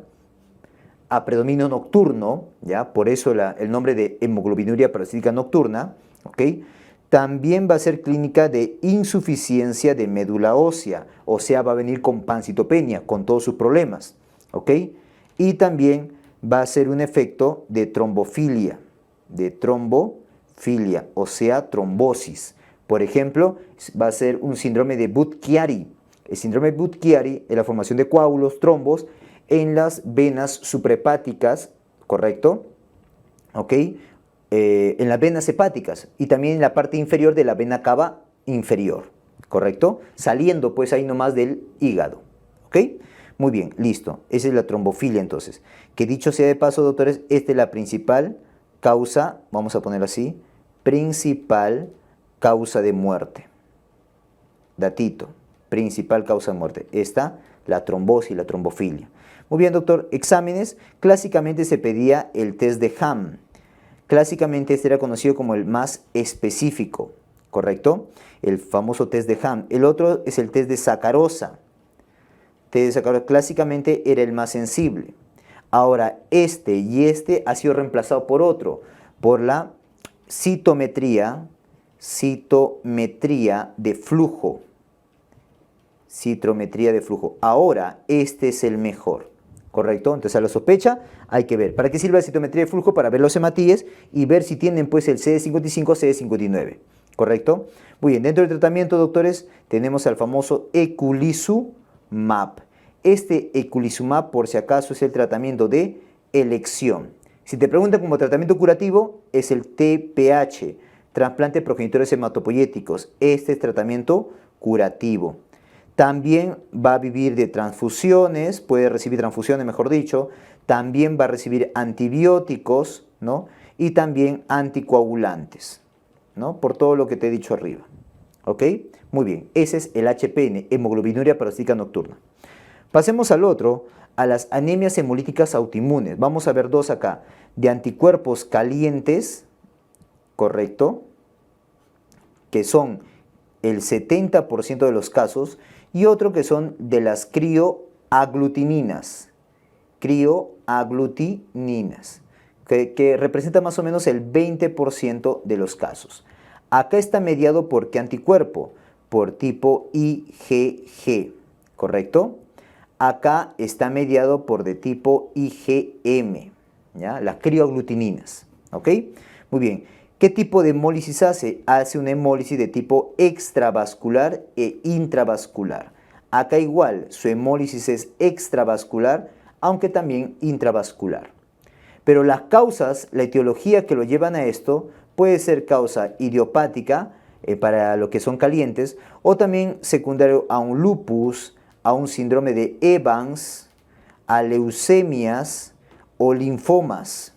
[SPEAKER 1] a predominio nocturno, ¿ya? Por eso el nombre de hemoglobinuria parasítica nocturna, ¿ok? También va a ser clínica de insuficiencia de médula ósea, o sea, va a venir con pancitopenia, con todos sus problemas, ¿ok? Y también va a ser un efecto de trombofilia, o sea, trombosis. Por ejemplo, va a ser un síndrome de Budd-Chiari. El síndrome de Budd-Chiari es la formación de coágulos, trombos, en las venas suprahepáticas, ¿correcto? ¿Ok? En las venas hepáticas y también en la parte inferior de la vena cava inferior, ¿correcto? Saliendo pues ahí nomás del hígado, ¿ok? Muy bien, listo. Esa es la trombofilia entonces. Que dicho sea de paso, doctores, esta es la principal causa, vamos a ponerlo así, principal causa de muerte. Datito, principal causa de muerte. Esta, la trombosis, la trombofilia. Muy bien, doctor, exámenes. Clásicamente se pedía el test de Ham. Clásicamente este era conocido como el más específico, ¿correcto? El famoso test de Ham. El otro es el test de sacarosa. Test de sacarosa clásicamente era el más sensible. Ahora este y este ha sido reemplazado por otro, por la citometría de flujo. Citometría de flujo. Ahora este es el mejor, ¿correcto? Entonces a la sospecha hay que ver. ¿Para qué sirve la citometría de flujo? Para ver los hematíes y ver si tienen pues el CD55 o CD59, ¿correcto? Muy bien, dentro del tratamiento, doctores, tenemos al famoso eculizumab. Este eculizumab, por si acaso, es el tratamiento de elección. Si te preguntan como tratamiento curativo, es el TPH, trasplante de progenitores hematopoyéticos. Este es tratamiento curativo. También va a vivir de transfusiones, puede recibir transfusiones, mejor dicho. También va a recibir antibióticos, ¿no? Y también anticoagulantes, ¿no? Por todo lo que te he dicho arriba. ¿Ok? Muy bien, ese es el HPN, hemoglobinuria parasítica nocturna. Pasemos al otro, a las anemias hemolíticas autoinmunes. Vamos a ver dos acá, de anticuerpos calientes, ¿correcto? Que son el 70% de los casos, y otro que son de las crioaglutininas, que representa más o menos el 20% de los casos. Acá está mediado por qué anticuerpo, por tipo IgG, ¿correcto? Acá está mediado por de tipo IgM, ¿ya? Las crioaglutininas, ¿ok? Muy bien. ¿Qué tipo de hemólisis hace? Hace una hemólisis de tipo extravascular e intravascular. Acá igual, su hemólisis es extravascular, aunque también intravascular. Pero las causas, la etiología que lo llevan a esto, puede ser causa idiopática, para lo que son calientes, o también secundario a un lupus, a un síndrome de Evans, a leucemias o linfomas,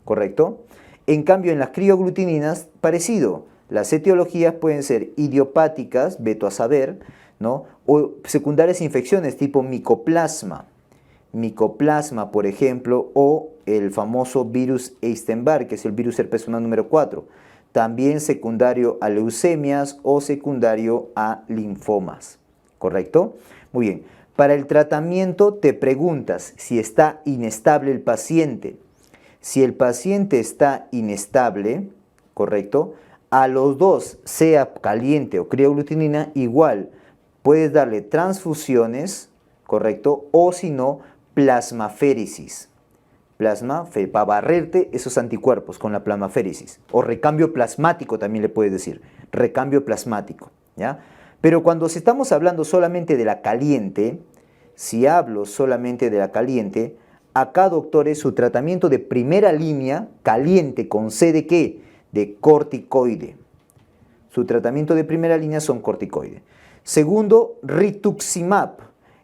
[SPEAKER 1] ¿correcto? En cambio, en las crioaglutininas, parecido. Las etiologías pueden ser idiopáticas, veto a saber, ¿no? O secundarias infecciones tipo micoplasma, por ejemplo, o el famoso virus Epstein-Barr, que es el virus herpes human número 4. También secundario a leucemias o secundario a linfomas, ¿correcto? Muy bien. Para el tratamiento te preguntas si está inestable el paciente. Si el paciente está inestable, ¿correcto? A los dos, sea caliente o crioglutinina, igual puedes darle transfusiones, ¿correcto? O si no, plasmaféresis. Para barrerte esos anticuerpos con la plasmaféresis. O recambio plasmático también le puedes decir. Recambio plasmático, ¿ya? Pero cuando estamos hablando solamente de la caliente, si hablo solamente de la caliente, acá, doctores, su tratamiento de primera línea, caliente, con C de ¿qué? De corticoide. Su tratamiento de primera línea son corticoides. Segundo, rituximab.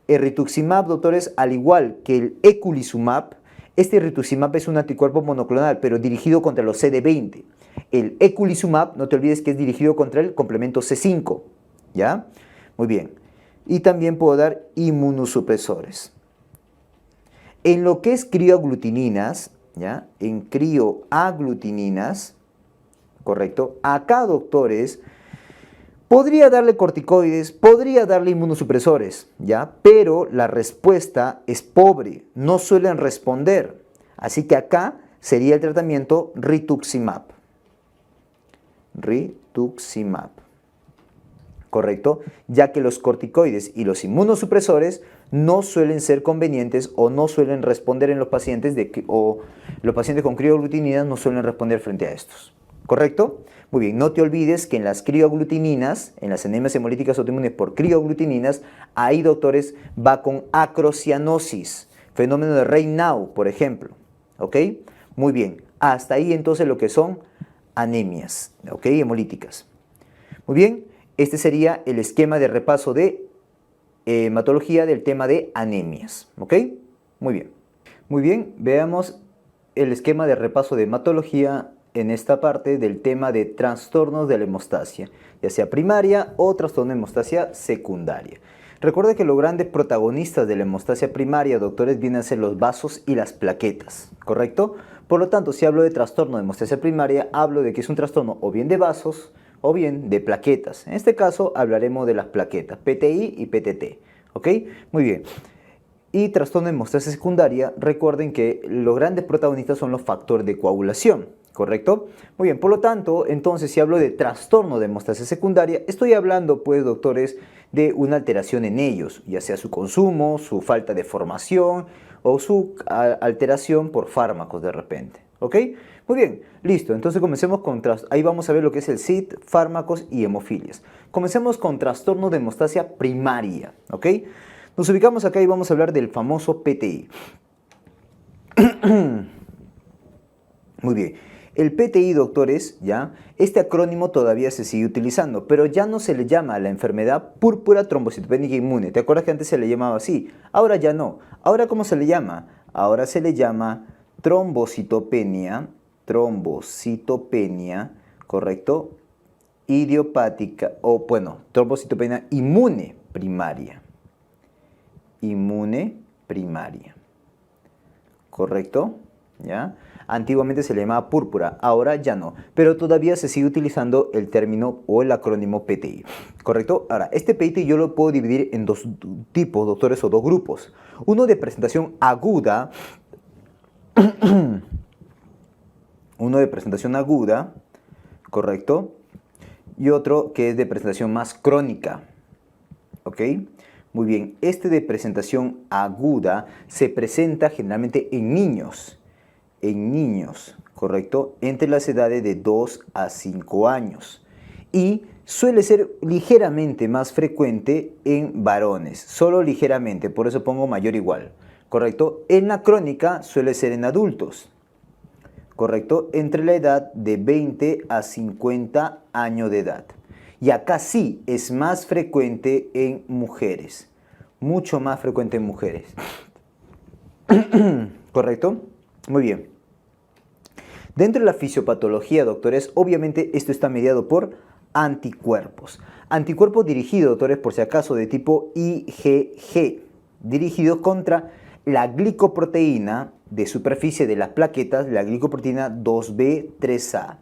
[SPEAKER 1] El rituximab, doctores, al igual que el eculizumab, este rituximab es un anticuerpo monoclonal, pero dirigido contra los CD20. El eculizumab, no te olvides que es dirigido contra el complemento C5. ¿Ya? Muy bien. Y también puedo dar inmunosupresores. En lo que es crioaglutininas, ¿ya? En crioaglutininas, ¿correcto? Acá, doctores, podría darle corticoides, podría darle inmunosupresores, ¿ya? Pero la respuesta es pobre, no suelen responder. Así que acá sería el tratamiento rituximab. Rituximab. ¿Correcto? Ya que los corticoides y los inmunosupresores no suelen ser convenientes o no suelen responder en los pacientes o los pacientes con crioaglutininas no suelen responder frente a estos. ¿Correcto? Muy bien, no te olvides que en las crioaglutininas, en las anemias hemolíticas autoinmunes por crioaglutininas, ahí, doctores, va con acrocianosis, fenómeno de Raynaud, por ejemplo. ¿Ok? Muy bien, hasta ahí entonces lo que son anemias, ¿ok? Hemolíticas. Muy bien, este sería el esquema de repaso de hematología del tema de anemias, ¿ok? Muy bien. Muy bien, veamos el esquema de repaso de hematología en esta parte del tema de trastornos de la hemostasia, ya sea primaria o trastorno de hemostasia secundaria. Recuerda que los grandes protagonistas de la hemostasia primaria, doctores, vienen a ser los vasos y las plaquetas, ¿correcto? Por lo tanto, si hablo de trastorno de hemostasia primaria, hablo de que es un trastorno o bien de vasos o bien de plaquetas. En este caso hablaremos de las plaquetas, PTI y PTT, ¿ok? Muy bien. Y trastorno de hemostasia secundaria, recuerden que los grandes protagonistas son los factores de coagulación, ¿correcto? Muy bien, por lo tanto, entonces si hablo de trastorno de hemostasia secundaria, estoy hablando, pues, doctores, de una alteración en ellos, ya sea su consumo, su falta de formación o su alteración por fármacos de repente, ¿ok? Muy bien, listo, entonces comencemos con, ahí vamos a ver lo que es el CIT, fármacos y hemofilias. Comencemos con trastorno de hemostasia primaria, ¿ok? Nos ubicamos acá y vamos a hablar del famoso PTI. Muy bien. El PTI, doctores, ¿ya? Este acrónimo todavía se sigue utilizando, pero ya no se le llama a la enfermedad púrpura trombocitopénica inmune. ¿Te acuerdas que antes se le llamaba así? Ahora ya no. ¿Ahora cómo se le llama? Ahora se le llama trombocitopenia, ¿correcto? Idiopática, o bueno, trombocitopenia inmune primaria. Inmune primaria. ¿Correcto? ¿Ya? Antiguamente se le llamaba púrpura, ahora ya no, pero todavía se sigue utilizando el término o el acrónimo PTI, ¿correcto? Ahora, este PTI yo lo puedo dividir en dos tipos, doctores, o dos grupos. Uno de presentación aguda, ¿correcto? Y otro que es de presentación más crónica, ¿ok? Muy bien, este de presentación aguda se presenta generalmente en niños, ¿correcto? Entre las edades de 2 a 5 años. Y suele ser ligeramente más frecuente en varones, solo ligeramente, por eso pongo mayor igual, ¿correcto? En la crónica suele ser en adultos, ¿correcto? Entre la edad de 20 a 50 años de edad. Y acá sí es más frecuente en mujeres, mucho más frecuente en mujeres. ¿Correcto? Muy bien. Dentro de la fisiopatología, doctores, obviamente esto está mediado por anticuerpos. Anticuerpos dirigidos, doctores, por si acaso, de tipo IgG, dirigidos contra la glicoproteína de superficie de las plaquetas, la glicoproteína 2B3A,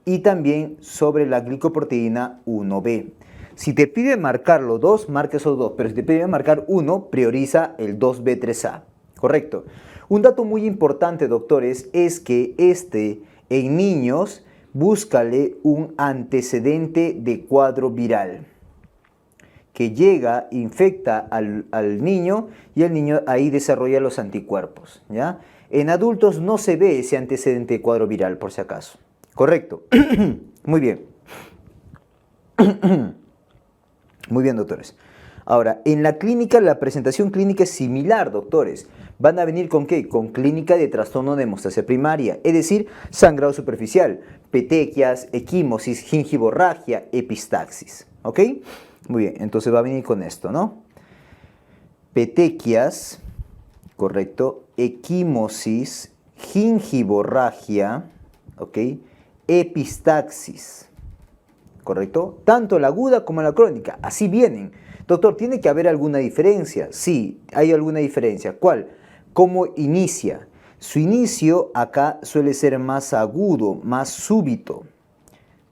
[SPEAKER 1] y también sobre la glicoproteína 1B. Si te pide marcar los dos, marca esos dos, pero si te pide marcar uno, prioriza el 2B3A. Correcto. Un dato muy importante, doctores, es que en niños, búscale un antecedente de cuadro viral que llega, infecta al niño y el niño ahí desarrolla los anticuerpos, ¿ya? En adultos no se ve ese antecedente de cuadro viral, por si acaso. Correcto. Muy bien. Muy bien, doctores. Ahora, en la clínica, la presentación clínica es similar, doctores. ¿Van a venir con qué? Con clínica de trastorno de hemostasia primaria, es decir, sangrado superficial, petequias, equimosis, gingivorragia, epistaxis. ¿Ok? Muy bien, entonces va a venir con esto, ¿no? Petequias, correcto, equimosis, gingivorragia, ¿ok? Epistaxis, ¿correcto? Tanto la aguda como la crónica, así vienen. Doctor, ¿tiene que haber alguna diferencia? Sí, hay alguna diferencia. ¿Cuál? ¿Cómo inicia? Su inicio acá suele ser más agudo, más súbito,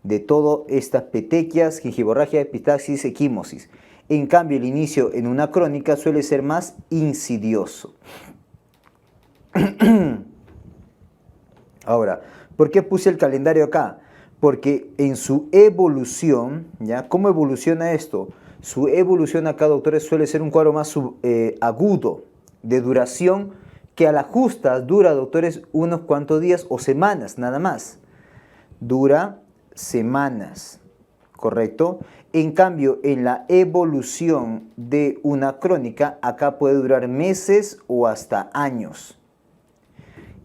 [SPEAKER 1] de todas estas petequias, gingivorragia, epistaxis, equimosis. En cambio, el inicio en una crónica suele ser más insidioso. Ahora, ¿por qué puse el calendario acá? Porque en su evolución, ¿ya? ¿Cómo evoluciona esto? Su evolución acá, doctores, suele ser un cuadro más agudo, de duración, que a la justa dura, doctores, unos cuantos días o semanas, nada más. Dura semanas, ¿correcto? En cambio, en la evolución de una crónica, acá puede durar meses o hasta años.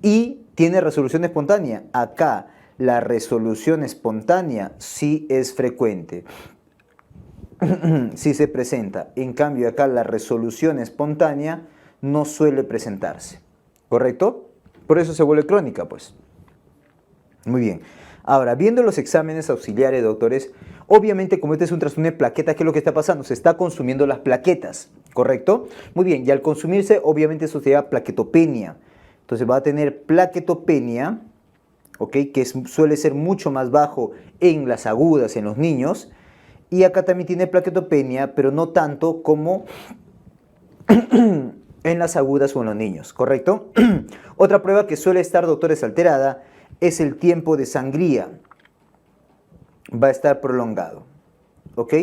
[SPEAKER 1] Y tiene resolución espontánea. Acá la resolución espontánea sí es frecuente. Sí se presenta. En cambio, acá la resolución espontánea no suele presentarse. ¿Correcto? Por eso se vuelve crónica, pues. Muy bien. Ahora, viendo los exámenes auxiliares, doctores, obviamente como este es un trastorno de plaquetas, ¿qué es lo que está pasando? Se está consumiendo las plaquetas, ¿correcto? Muy bien, y al consumirse, obviamente eso se llama plaquetopenia. Entonces va a tener plaquetopenia, ¿ok? Que suele ser mucho más bajo en las agudas, en los niños. Y acá también tiene plaquetopenia, pero no tanto como en las agudas o en los niños, ¿correcto? Otra prueba que suele estar, doctores, alterada es el tiempo de sangría. Va a estar prolongado, ¿ok?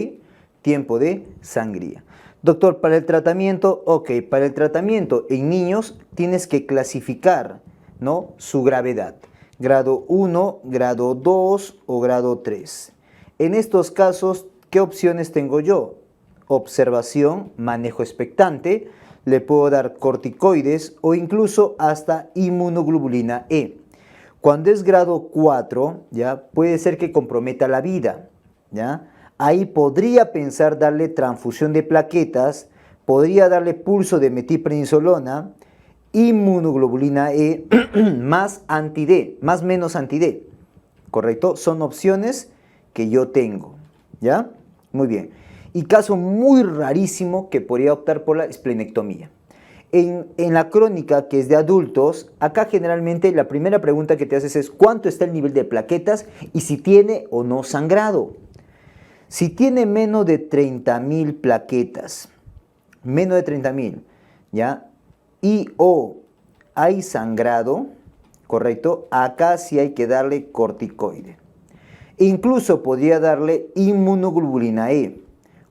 [SPEAKER 1] Tiempo de sangría. Doctor, para el tratamiento, ok, para el tratamiento en niños tienes que clasificar, ¿no? Su gravedad. Grado 1, grado 2 o grado 3. En estos casos, ¿qué opciones tengo yo? Observación, manejo expectante, le puedo dar corticoides o incluso hasta inmunoglobulina E. Cuando es grado 4, ¿ya? Puede ser que comprometa la vida, ¿ya? Ahí podría pensar darle transfusión de plaquetas, podría darle pulso de metilprednisolona, inmunoglobulina E, más anti-D, más menos anti-D, ¿correcto? Son opciones que yo tengo, ¿ya? Muy bien. Y caso muy rarísimo que podría optar por la esplenectomía. En la crónica, que es de adultos, acá generalmente la primera pregunta que te haces es ¿cuánto está el nivel de plaquetas y si tiene o no sangrado? Si tiene menos de 30.000 plaquetas, menos de 30.000, ¿ya? Y o hay sangrado, ¿correcto? Acá sí hay que darle corticoide. Incluso podría darle inmunoglobulina E.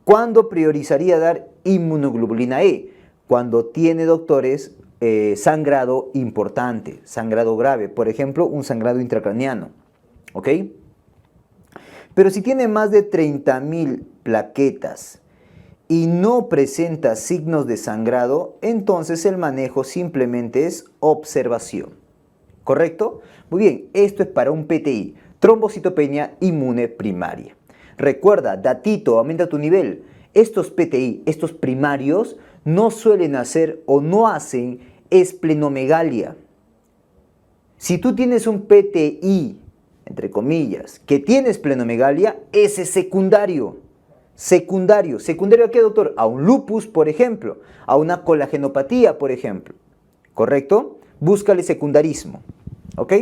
[SPEAKER 1] ¿Cuándo priorizaría dar inmunoglobulina E? Cuando tiene, doctores, sangrado importante, sangrado grave, por ejemplo, un sangrado intracraniano, ¿ok? Pero si tiene más de 30.000 plaquetas y no presenta signos de sangrado, entonces el manejo simplemente es observación, ¿correcto? Muy bien, esto es para un PTI, trombocitopenia inmune primaria. Recuerda, datito, aumenta tu nivel. Estos PTI, estos primarios, no suelen hacer o no hacen esplenomegalia. Si tú tienes un PTI, entre comillas, que tiene esplenomegalia, ese es secundario. Secundario. ¿Secundario a qué, doctor? A un lupus, por ejemplo. A una colagenopatía, por ejemplo. ¿Correcto? Búscale secundarismo. ¿Ok?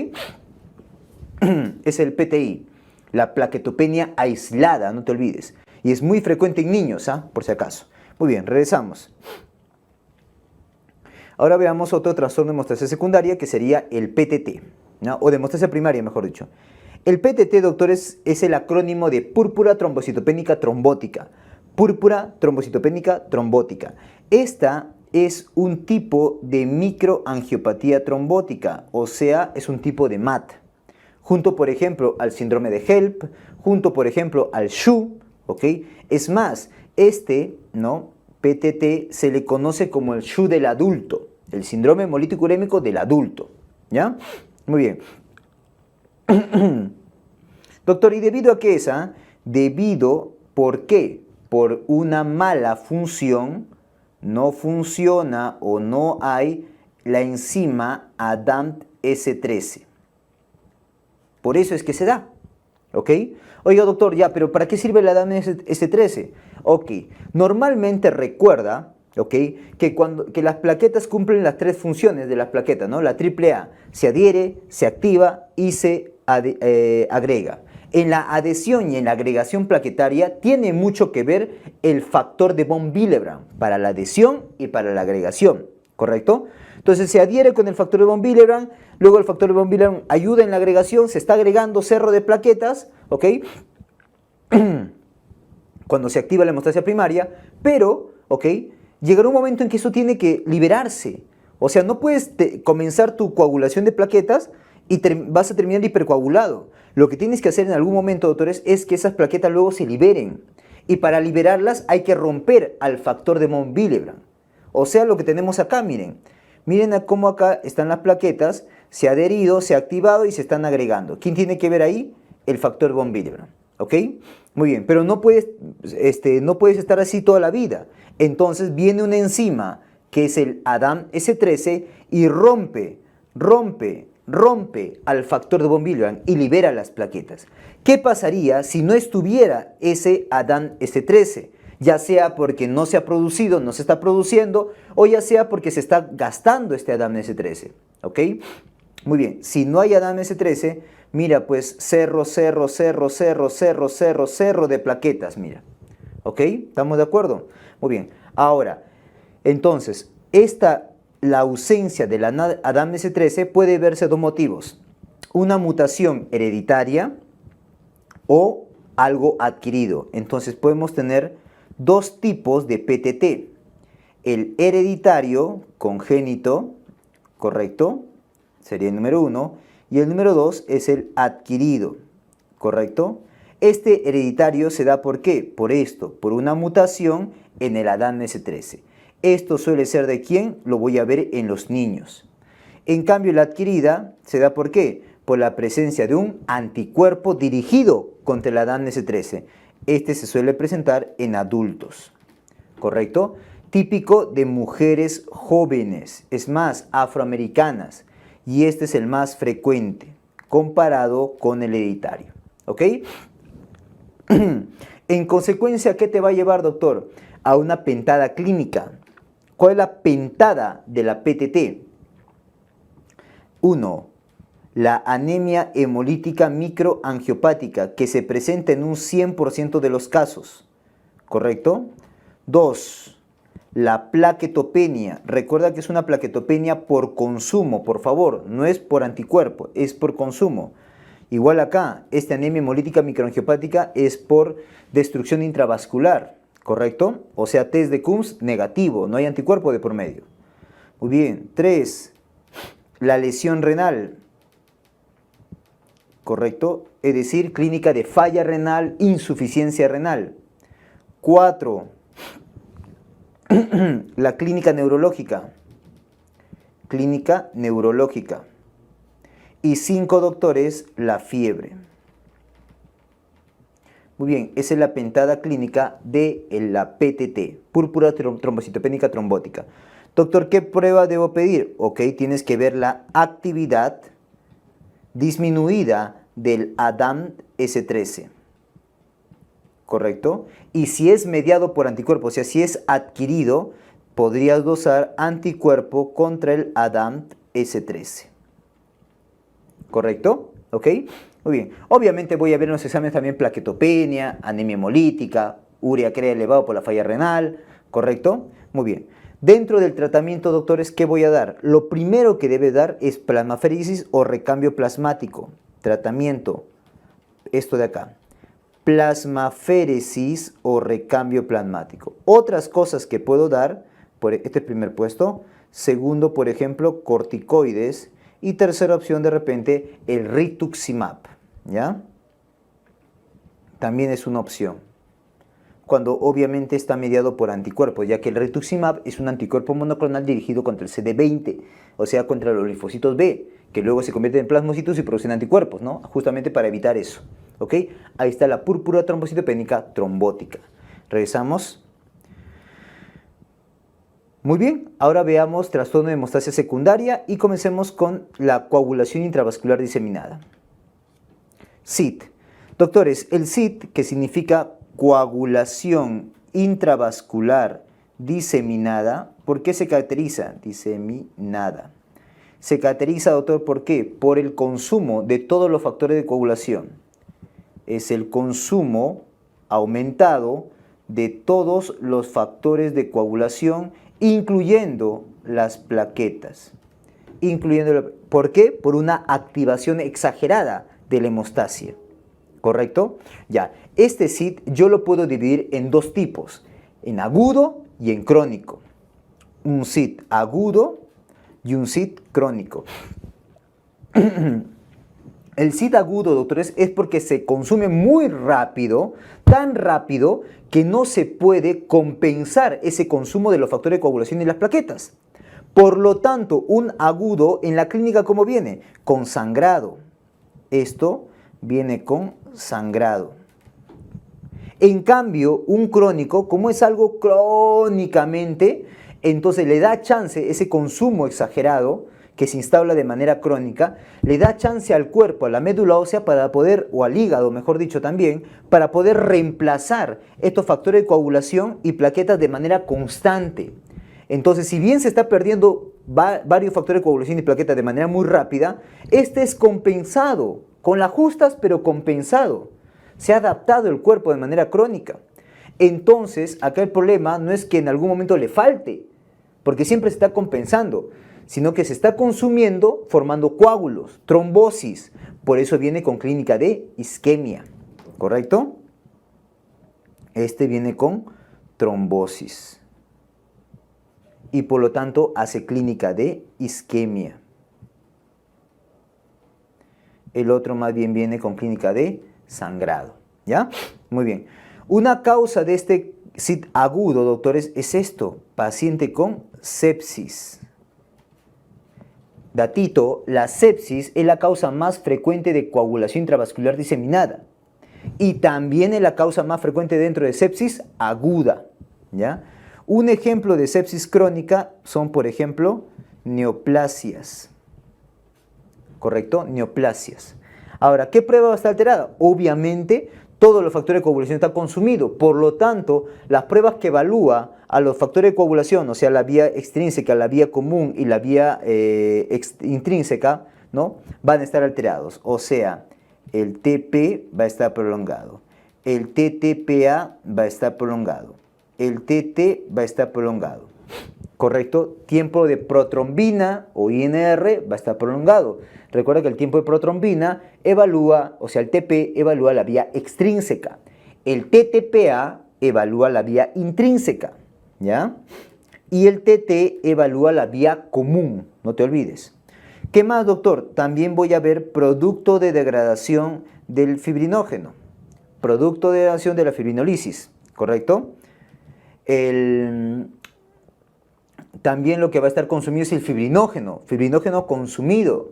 [SPEAKER 1] Es el PTI. La plaquetopenia aislada, no te olvides. Y es muy frecuente en niños, ¿ah? Por si acaso. Muy bien, regresamos. Ahora veamos otro trastorno de hemostasia secundaria que sería el PTT, ¿no? O de hemostasia primaria, mejor dicho. El PTT, doctor, es el acrónimo de púrpura trombocitopénica trombótica. Púrpura trombocitopénica trombótica. Esta es un tipo de microangiopatía trombótica, o sea, es un tipo de MAT. Junto, por ejemplo, al síndrome de HELP, junto, por ejemplo, al SHU, ¿ok? Es más, ¿no? PTT se le conoce como el SHU del adulto, el síndrome hemolítico urémico del adulto, ¿ya? Muy bien. Doctor, ¿y debido a qué es? Debido, ¿por qué? Por una mala función, no funciona o no hay la enzima ADAMTS13. Por eso es que se da, ¿ok? Oiga, doctor, ya, pero ¿para qué sirve la ADAMTS13? Ok, normalmente recuerda, ¿ok? Que las plaquetas cumplen las tres funciones de las plaquetas, ¿no? La AAA se adhiere, se activa y se agrega. En la adhesión y en la agregación plaquetaria tiene mucho que ver el factor de von Willebrand para la adhesión y para la agregación, ¿correcto? Entonces se adhiere con el factor de von Willebrand, luego el factor de von Willebrand ayuda en la agregación, se está agregando cerro de plaquetas, ¿ok? Cuando se activa la hemostasia primaria, pero, ¿ok? Llegará un momento en que eso tiene que liberarse. O sea, no puedes comenzar tu coagulación de plaquetas y vas a terminar hipercoagulado. Lo que tienes que hacer en algún momento, doctores, es que esas plaquetas luego se liberen. Y para liberarlas hay que romper al factor de von Willebrand. O sea, lo que tenemos acá, miren. Miren cómo acá están las plaquetas, se ha adherido, se ha activado y se están agregando. ¿Quién tiene que ver ahí? El factor von Willebrand. ¿Ok? Muy bien, pero no puedes estar así toda la vida. Entonces viene una enzima que es el ADAMTS13 y rompe al factor de von Willebrand y libera las plaquetas. ¿Qué pasaría si no estuviera ese ADAMTS13? Ya sea porque no se ha producido, no se está produciendo, o ya sea porque se está gastando este ADAMTS13. ¿Ok? Muy bien, si no hay ADAMTS13, mira pues cerro de plaquetas, mira. ¿Ok? ¿Estamos de acuerdo? Muy bien. Ahora, entonces, la ausencia de la ADAMTS13 puede verse de dos motivos. Una mutación hereditaria o algo adquirido. Entonces podemos tener dos tipos de PTT. El hereditario, congénito, ¿correcto? Sería el número 1. Y el número 2 es el adquirido, ¿correcto? Este hereditario se da ¿por qué? Por esto, por una mutación en el ADAMTS13. Esto suele ser ¿de quién? Lo voy a ver en los niños. En cambio, la adquirida se da ¿por qué? Por la presencia de un anticuerpo dirigido contra el ADAMTS13. Este se suele presentar en adultos, ¿correcto? Típico de mujeres jóvenes, es más, afroamericanas. Y este es el más frecuente, comparado con el hereditario, ¿ok? En consecuencia, ¿qué te va a llevar, doctor? A una pentada clínica. ¿Cuál es la pentada de la PTT? 1. La anemia hemolítica microangiopática, que se presenta en un 100% de los casos, ¿correcto? 2. La plaquetopenia. Recuerda que es una plaquetopenia por consumo, por favor, no es por anticuerpo, es por consumo. Igual acá, esta anemia hemolítica microangiopática es por destrucción intravascular, ¿correcto? O sea, test de Coombs negativo, no hay anticuerpo de por medio. Muy bien. 3. La lesión renal, ¿correcto? Es decir, clínica de falla renal, insuficiencia renal. 4. La clínica neurológica. Clínica neurológica. Y 5, doctores, la fiebre. Muy bien, esa es la pentada clínica de la PTT, púrpura trombocitopénica trombótica. Doctor, ¿qué prueba debo pedir? Ok, tienes que ver la actividad disminuida del ADAMT S13. ¿Correcto? Y si es mediado por anticuerpos, o sea, si es adquirido, podrías dosar anticuerpo contra el ADAMT S13. ¿Correcto? ¿Ok? Muy bien. Obviamente voy a ver en los exámenes también plaquetopenia, anemia hemolítica, urea crea elevado por la falla renal. ¿Correcto? Muy bien. Dentro del tratamiento, doctores, ¿qué voy a dar? Lo primero que debe dar es plasmaféresis o recambio plasmático. Tratamiento, esto de acá. Plasmaféresis o recambio plasmático. Otras cosas que puedo dar, por este primer puesto. Segundo, por ejemplo, corticoides. Y tercera opción, de repente, el rituximab. ¿Ya? También es una opción. Cuando obviamente está mediado por anticuerpos, ya que el rituximab es un anticuerpo monoclonal dirigido contra el CD20, o sea, contra los linfocitos B, que luego se convierten en plasmocitos y producen anticuerpos, ¿no? Justamente para evitar eso, ¿ok? Ahí está la púrpura trombocitopénica trombótica. Regresamos. Muy bien, ahora veamos trastorno de hemostasia secundaria y comencemos con la coagulación intravascular diseminada. CID. Doctores, el CID, que significa coagulación intravascular diseminada, ¿por qué se caracteriza? Diseminada. Se caracteriza, doctor, ¿por qué? Por el consumo de todos los factores de coagulación. Es el consumo aumentado de todos los factores de coagulación, incluyendo las plaquetas. ¿Por qué? Por una activación exagerada de la hemostasia. ¿Correcto? Ya, este CID yo lo puedo dividir en dos tipos, en agudo y en crónico. Un CID agudo y un CID crónico. El CID agudo, doctores, es porque se consume muy rápido, tan rápido que no se puede compensar ese consumo de los factores de coagulación y las plaquetas. Por lo tanto, un agudo en la clínica, ¿cómo viene? Con sangrado. Esto viene con sangrado. En cambio, un crónico, como es algo crónicamente, entonces le da chance, ese consumo exagerado que se instala de manera crónica, le da chance al cuerpo, a la médula ósea para poder, o al hígado mejor dicho también, para poder reemplazar estos factores de coagulación y plaquetas de manera constante. Entonces, si bien se está perdiendo varios factores de coagulación y plaquetas de manera muy rápida, este es compensado, con las justas pero compensado. Se ha adaptado el cuerpo de manera crónica. Entonces, acá el problema no es que en algún momento le falte, porque siempre se está compensando, sino que se está consumiendo formando coágulos, trombosis. Por eso viene con clínica de isquemia, ¿correcto? Este viene con trombosis. Y por lo tanto hace clínica de isquemia. El otro más bien viene con clínica de sangrado, ¿ya? Muy bien. Una causa de este CID agudo, doctores, es esto, paciente con sepsis. Datito, la sepsis es la causa más frecuente de coagulación intravascular diseminada y también es la causa más frecuente dentro de sepsis aguda, ¿ya? Un ejemplo de sepsis crónica son, por ejemplo, neoplasias. ¿Correcto? Neoplasias. Ahora, ¿qué prueba va a estar alterada? Obviamente, todos los factores de coagulación están consumidos. Por lo tanto, las pruebas que evalúa a los factores de coagulación, o sea, la vía extrínseca, la vía común y la vía intrínseca, ¿no? Van a estar alterados. O sea, el TP va a estar prolongado. El TTPA va a estar prolongado. El TT va a estar prolongado. ¿Correcto? Tiempo de protrombina o INR va a estar prolongado. Recuerda que el tiempo de protrombina evalúa, o sea, el TP evalúa la vía extrínseca. El TTPA evalúa la vía intrínseca, ¿ya? Y el TT evalúa la vía común, no te olvides. ¿Qué más, doctor? También voy a ver producto de degradación del fibrinógeno. Producto de degradación de la fibrinolisis, ¿correcto? También lo que va a estar consumido es el fibrinógeno consumido,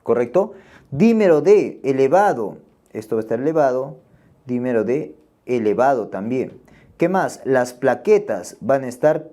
[SPEAKER 1] ¿correcto? Dímero D elevado, esto va a estar elevado, dímero D elevado también. ¿Qué más? Las plaquetas van a estar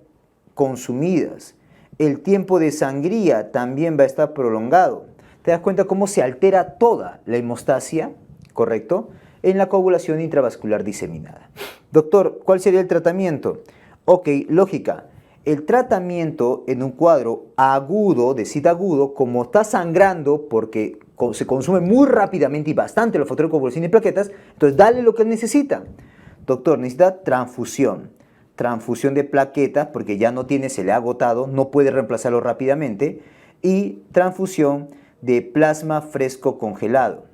[SPEAKER 1] consumidas, el tiempo de sangría también va a estar prolongado. te das cuenta cómo se altera toda la hemostasia, ¿correcto?, en la coagulación intravascular diseminada. Doctor, ¿cuál sería el tratamiento? Ok, lógica. El tratamiento en un cuadro agudo, de SID agudo, como está sangrando porque se consume muy rápidamente y bastante los factores de coagulación y plaquetas, entonces dale lo que necesita. Doctor, necesita transfusión. Transfusión de plaquetas porque ya no tiene, se le ha agotado, no puede reemplazarlo rápidamente. Y transfusión de plasma fresco congelado.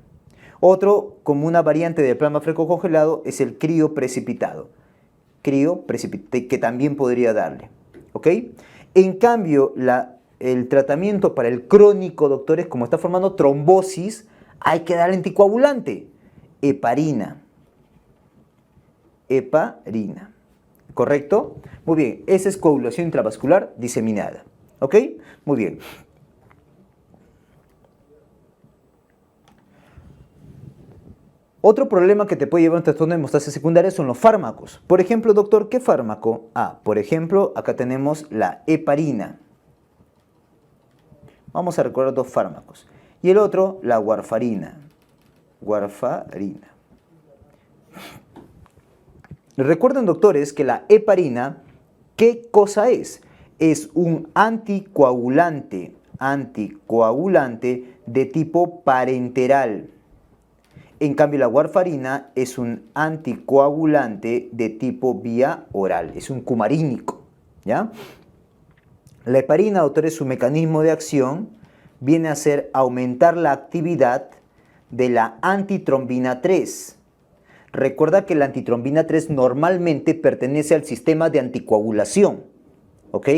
[SPEAKER 1] Otro, como una variante del plasma fresco congelado, es el crioprecipitado. Que también podría darle. ¿Ok? En cambio, el tratamiento para el crónico, doctores, como está formando trombosis, hay que darle anticoagulante. Heparina. Heparina. ¿Correcto? Muy bien. Esa es coagulación intravascular diseminada. ¿Ok? Muy bien. Otro problema que te puede llevar a un trastorno de hemostasia secundaria son los fármacos. Por ejemplo, doctor, ¿qué fármaco? Por ejemplo, acá tenemos la heparina. Vamos a recordar dos fármacos. Y el otro, la warfarina. Warfarina. Recuerden, doctores, que la heparina, ¿qué cosa es? Es un anticoagulante de tipo parenteral. En cambio, la warfarina es un anticoagulante de tipo vía oral, es un cumarínico, ¿ya? La heparina, doctores, su mecanismo de acción viene a ser aumentar la actividad de la antitrombina 3. Recuerda que la antitrombina 3 normalmente pertenece al sistema de anticoagulación, ¿ok?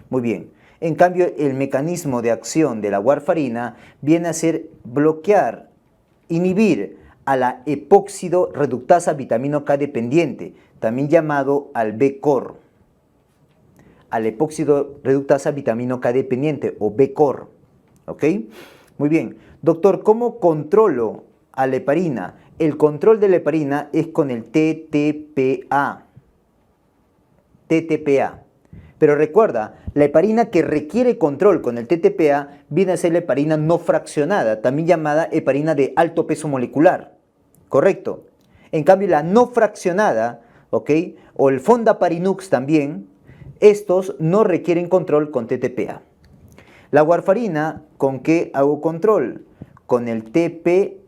[SPEAKER 1] Muy bien. En cambio, el mecanismo de acción de la warfarina viene a ser bloquear, inhibir a la epóxido reductasa vitamina K dependiente, también llamado al BCOR, al epóxido reductasa vitamina K dependiente o BCOR. ¿Ok? Muy bien. Doctor, ¿cómo controlo a la heparina? El control de la heparina es con el TTPA. TTPA. Pero recuerda, la heparina que requiere control con el TTPA viene a ser la heparina no fraccionada, también llamada heparina de alto peso molecular. ¿Correcto? En cambio, la no fraccionada, ¿ok?, o el fondaparinux también, estos no requieren control con TTPA. La warfarina, ¿con qué hago control? Con el TPINR.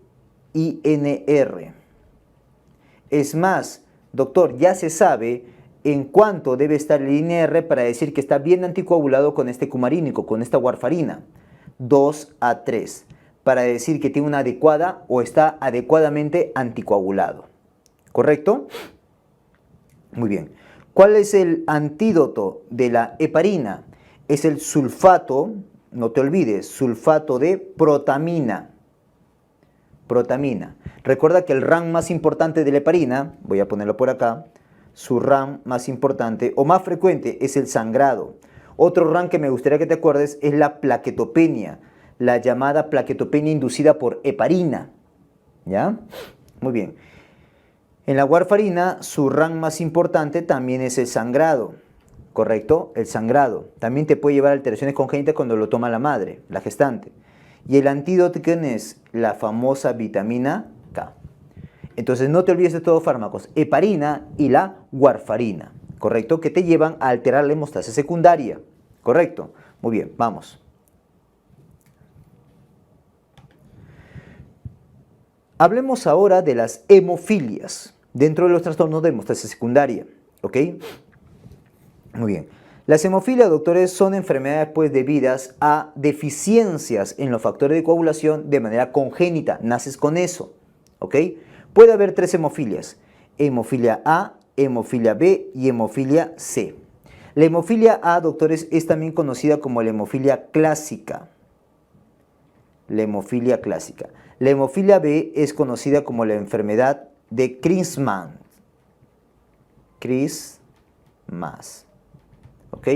[SPEAKER 1] Es más, doctor, ya se sabe en cuánto debe estar el INR para decir que está bien anticoagulado con este cumarínico, con esta warfarina. 2 a 3, para decir que tiene una adecuada o está adecuadamente anticoagulado. ¿Correcto? Muy bien. ¿Cuál es el antídoto de la heparina? Es el sulfato, no te olvides, sulfato de protamina. Protamina. Recuerda que el RAM más importante de la heparina, voy a ponerlo por acá, su RAM más importante o más frecuente es el sangrado. Otro RAM que me gustaría que te acuerdes es la plaquetopenia, la llamada plaquetopenia inducida por heparina. ¿Ya? Muy bien. En la warfarina, su RAM más importante también es el sangrado. ¿Correcto? El sangrado. También te puede llevar a alteraciones congénitas cuando lo toma la madre, la gestante. Y el antídoto, ¿quién es? La famosa vitamina K. Entonces no te olvides de todos los fármacos, heparina y la warfarina, ¿correcto? Que te llevan a alterar la hemostasia secundaria, ¿correcto? Muy bien, vamos. Hablemos ahora de las hemofilias dentro de los trastornos de hemostasia secundaria, ¿ok? Muy bien. Las hemofilias, doctores, son enfermedades pues debidas a deficiencias en los factores de coagulación de manera congénita, naces con eso, ¿ok? Puede haber tres hemofilias, hemofilia A, hemofilia B y hemofilia C. La hemofilia A, doctores, es también conocida como la hemofilia clásica. La hemofilia clásica. La hemofilia B es conocida como la enfermedad de Crissman. Crissmas. ¿Ok?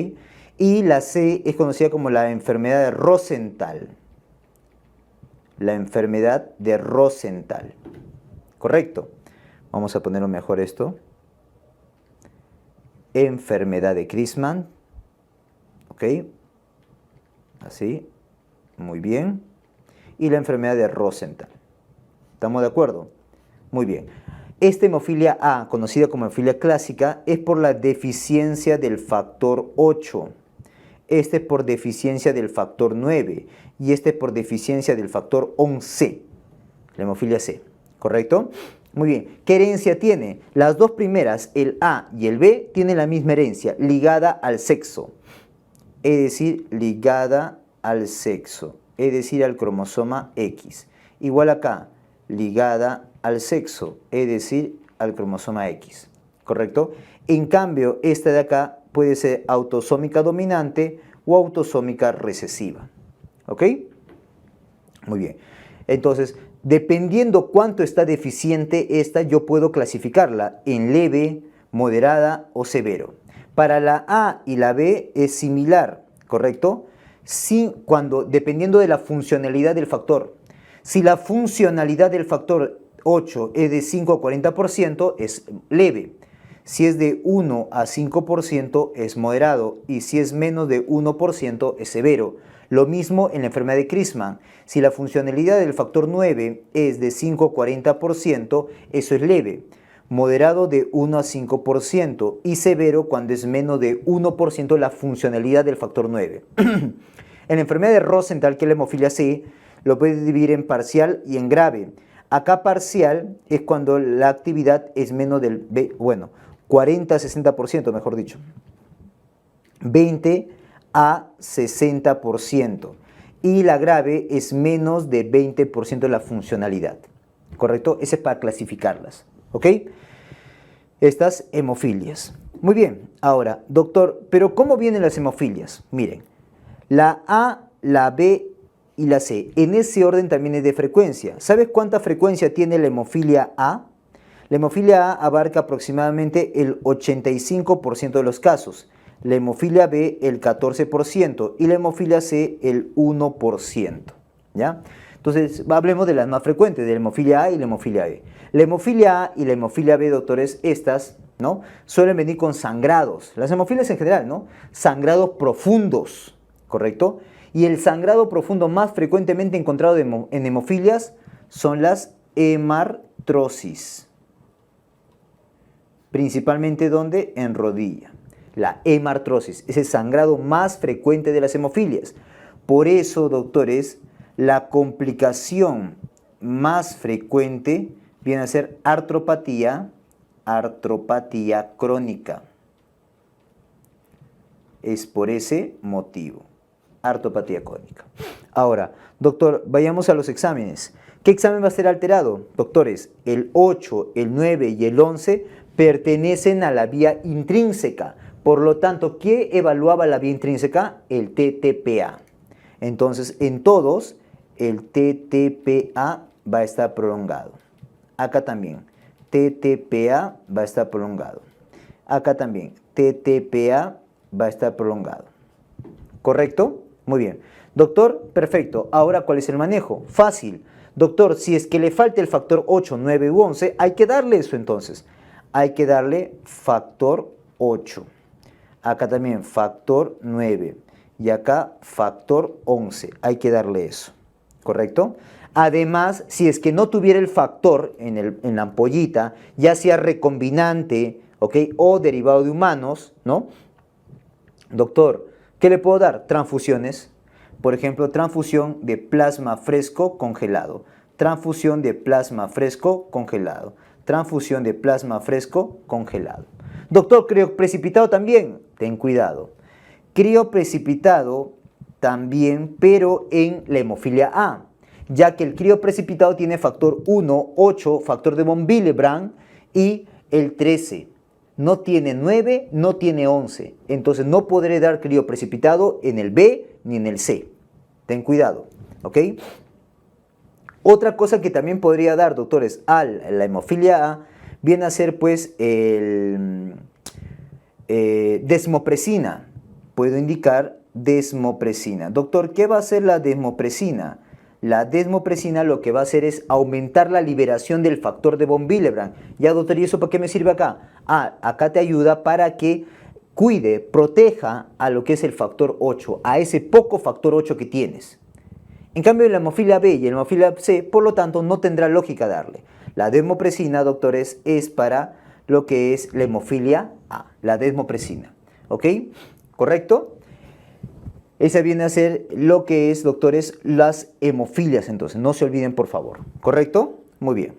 [SPEAKER 1] Y la C es conocida como la enfermedad de Rosenthal. La enfermedad de Rosenthal. ¿Correcto? Vamos a ponerlo mejor esto. Enfermedad de Crissman. ¿Ok? Así. Muy bien. y la enfermedad de Rosenthal. ¿Estamos de acuerdo? Muy bien. Esta hemofilia A, conocida como hemofilia clásica, es por la deficiencia del factor 8. Este es por deficiencia del factor 9 y este es por deficiencia del factor 11, la hemofilia C, ¿correcto? Muy bien, ¿qué herencia tiene? Las dos primeras, el A y el B, tienen la misma herencia, ligada al sexo, es decir, ligada al sexo, es decir, al cromosoma X. Igual acá, ligada al sexo, es decir, al cromosoma X, ¿correcto? En cambio, esta de acá puede ser autosómica dominante o autosómica recesiva, ¿ok? Muy bien, entonces, dependiendo cuánto está deficiente esta, yo puedo clasificarla en leve, moderada o severo. Para la A y la B es similar, ¿correcto? Sí, dependiendo de la funcionalidad del factor. Si la funcionalidad del factor 8 es de 5 a 40%, es leve. Si es de 1 a 5% es moderado y si es menos de 1% es severo. Lo mismo en la enfermedad de Crispman. Si la funcionalidad del factor 9 es de 5 a 40%, eso es leve. Moderado de 1 a 5% y severo cuando es menos de 1% la funcionalidad del factor 9. En la enfermedad de Rosenthal, que es la hemofilia C, lo puedes dividir en parcial y en grave. Acá parcial es cuando la actividad es menos del 40 a 60%, mejor dicho. 20 a 60%. Y la grave es menos de 20% de la funcionalidad. ¿Correcto? Ese es para clasificarlas. ¿Ok? Estas hemofilias. Muy bien. Ahora, doctor, ¿pero cómo vienen las hemofilias? Miren, la A, la B y la C. En ese orden también es de frecuencia. ¿Sabes cuánta frecuencia tiene la hemofilia A? La hemofilia A abarca aproximadamente el 85% de los casos. La hemofilia B el 14% y la hemofilia C el 1%. ¿Ya? Entonces, hablemos de las más frecuentes, de la hemofilia A y la hemofilia B. La hemofilia A y la hemofilia B, doctores, estas, ¿no?, suelen venir con sangrados. Las hemofilias en general, ¿no? Sangrados profundos, ¿correcto? Y el sangrado profundo más frecuentemente encontrado en hemofilias son las hemartrosis. Principalmente, ¿dónde? En rodilla. La hemartrosis, es el sangrado más frecuente de las hemofilias. Por eso, doctores, la complicación más frecuente viene a ser artropatía crónica. Es por ese motivo, artropatía crónica. Ahora, doctor, vayamos a los exámenes. ¿Qué examen va a ser alterado? Doctores, el 8, el 9 y el 11 pertenecen a la vía intrínseca. Por lo tanto, ¿qué evaluaba la vía intrínseca? El TTPA. Entonces, en todos, el TTPA va a estar prolongado. Acá también, TTPA va a estar prolongado. Acá también, TTPA va a estar prolongado. ¿Correcto? Muy bien. Doctor, perfecto. Ahora, ¿cuál es el manejo? Fácil. Doctor, si es que le falta el factor 8, 9 u 11, hay que darle eso entonces. Hay que darle factor 8. Acá también factor 9 y acá factor 11. Hay que darle eso, ¿correcto? Además, si es que no tuviera el factor en la ampollita, ya sea recombinante, ¿ok?, o derivado de humanos, ¿no? Doctor, ¿qué le puedo dar? Transfusiones. Por ejemplo, transfusión de plasma fresco congelado. Transfusión de plasma fresco congelado. Transfusión de plasma fresco congelado. Doctor, crioprecipitado también. Ten cuidado. Crioprecipitado también, pero en la hemofilia A, ya que el crioprecipitado tiene factor 1, 8, factor de von Willebrand y el 13. No tiene 9, no tiene 11. Entonces no podré dar crioprecipitado en el B ni en el C. Ten cuidado, ¿ok? Otra cosa que también podría dar, doctores, a la hemofilia A viene a ser pues el desmopresina. Puedo indicar desmopresina. Doctor, ¿qué va a hacer la desmopresina? La desmopresina lo que va a hacer es aumentar la liberación del factor de von Willebrand. Ya, doctor, ¿y eso para qué me sirve acá? Acá te ayuda para que proteja a lo que es el factor 8, a ese poco factor 8 que tienes. En cambio, la hemofilia B y la hemofilia C, por lo tanto, no tendrá lógica darle. La desmopresina, doctores, es para lo que es la hemofilia A, la desmopresina. ¿Ok? ¿Correcto? Esa viene a ser lo que es, doctores, las hemofilias, entonces. No se olviden, por favor. ¿Correcto? Muy bien.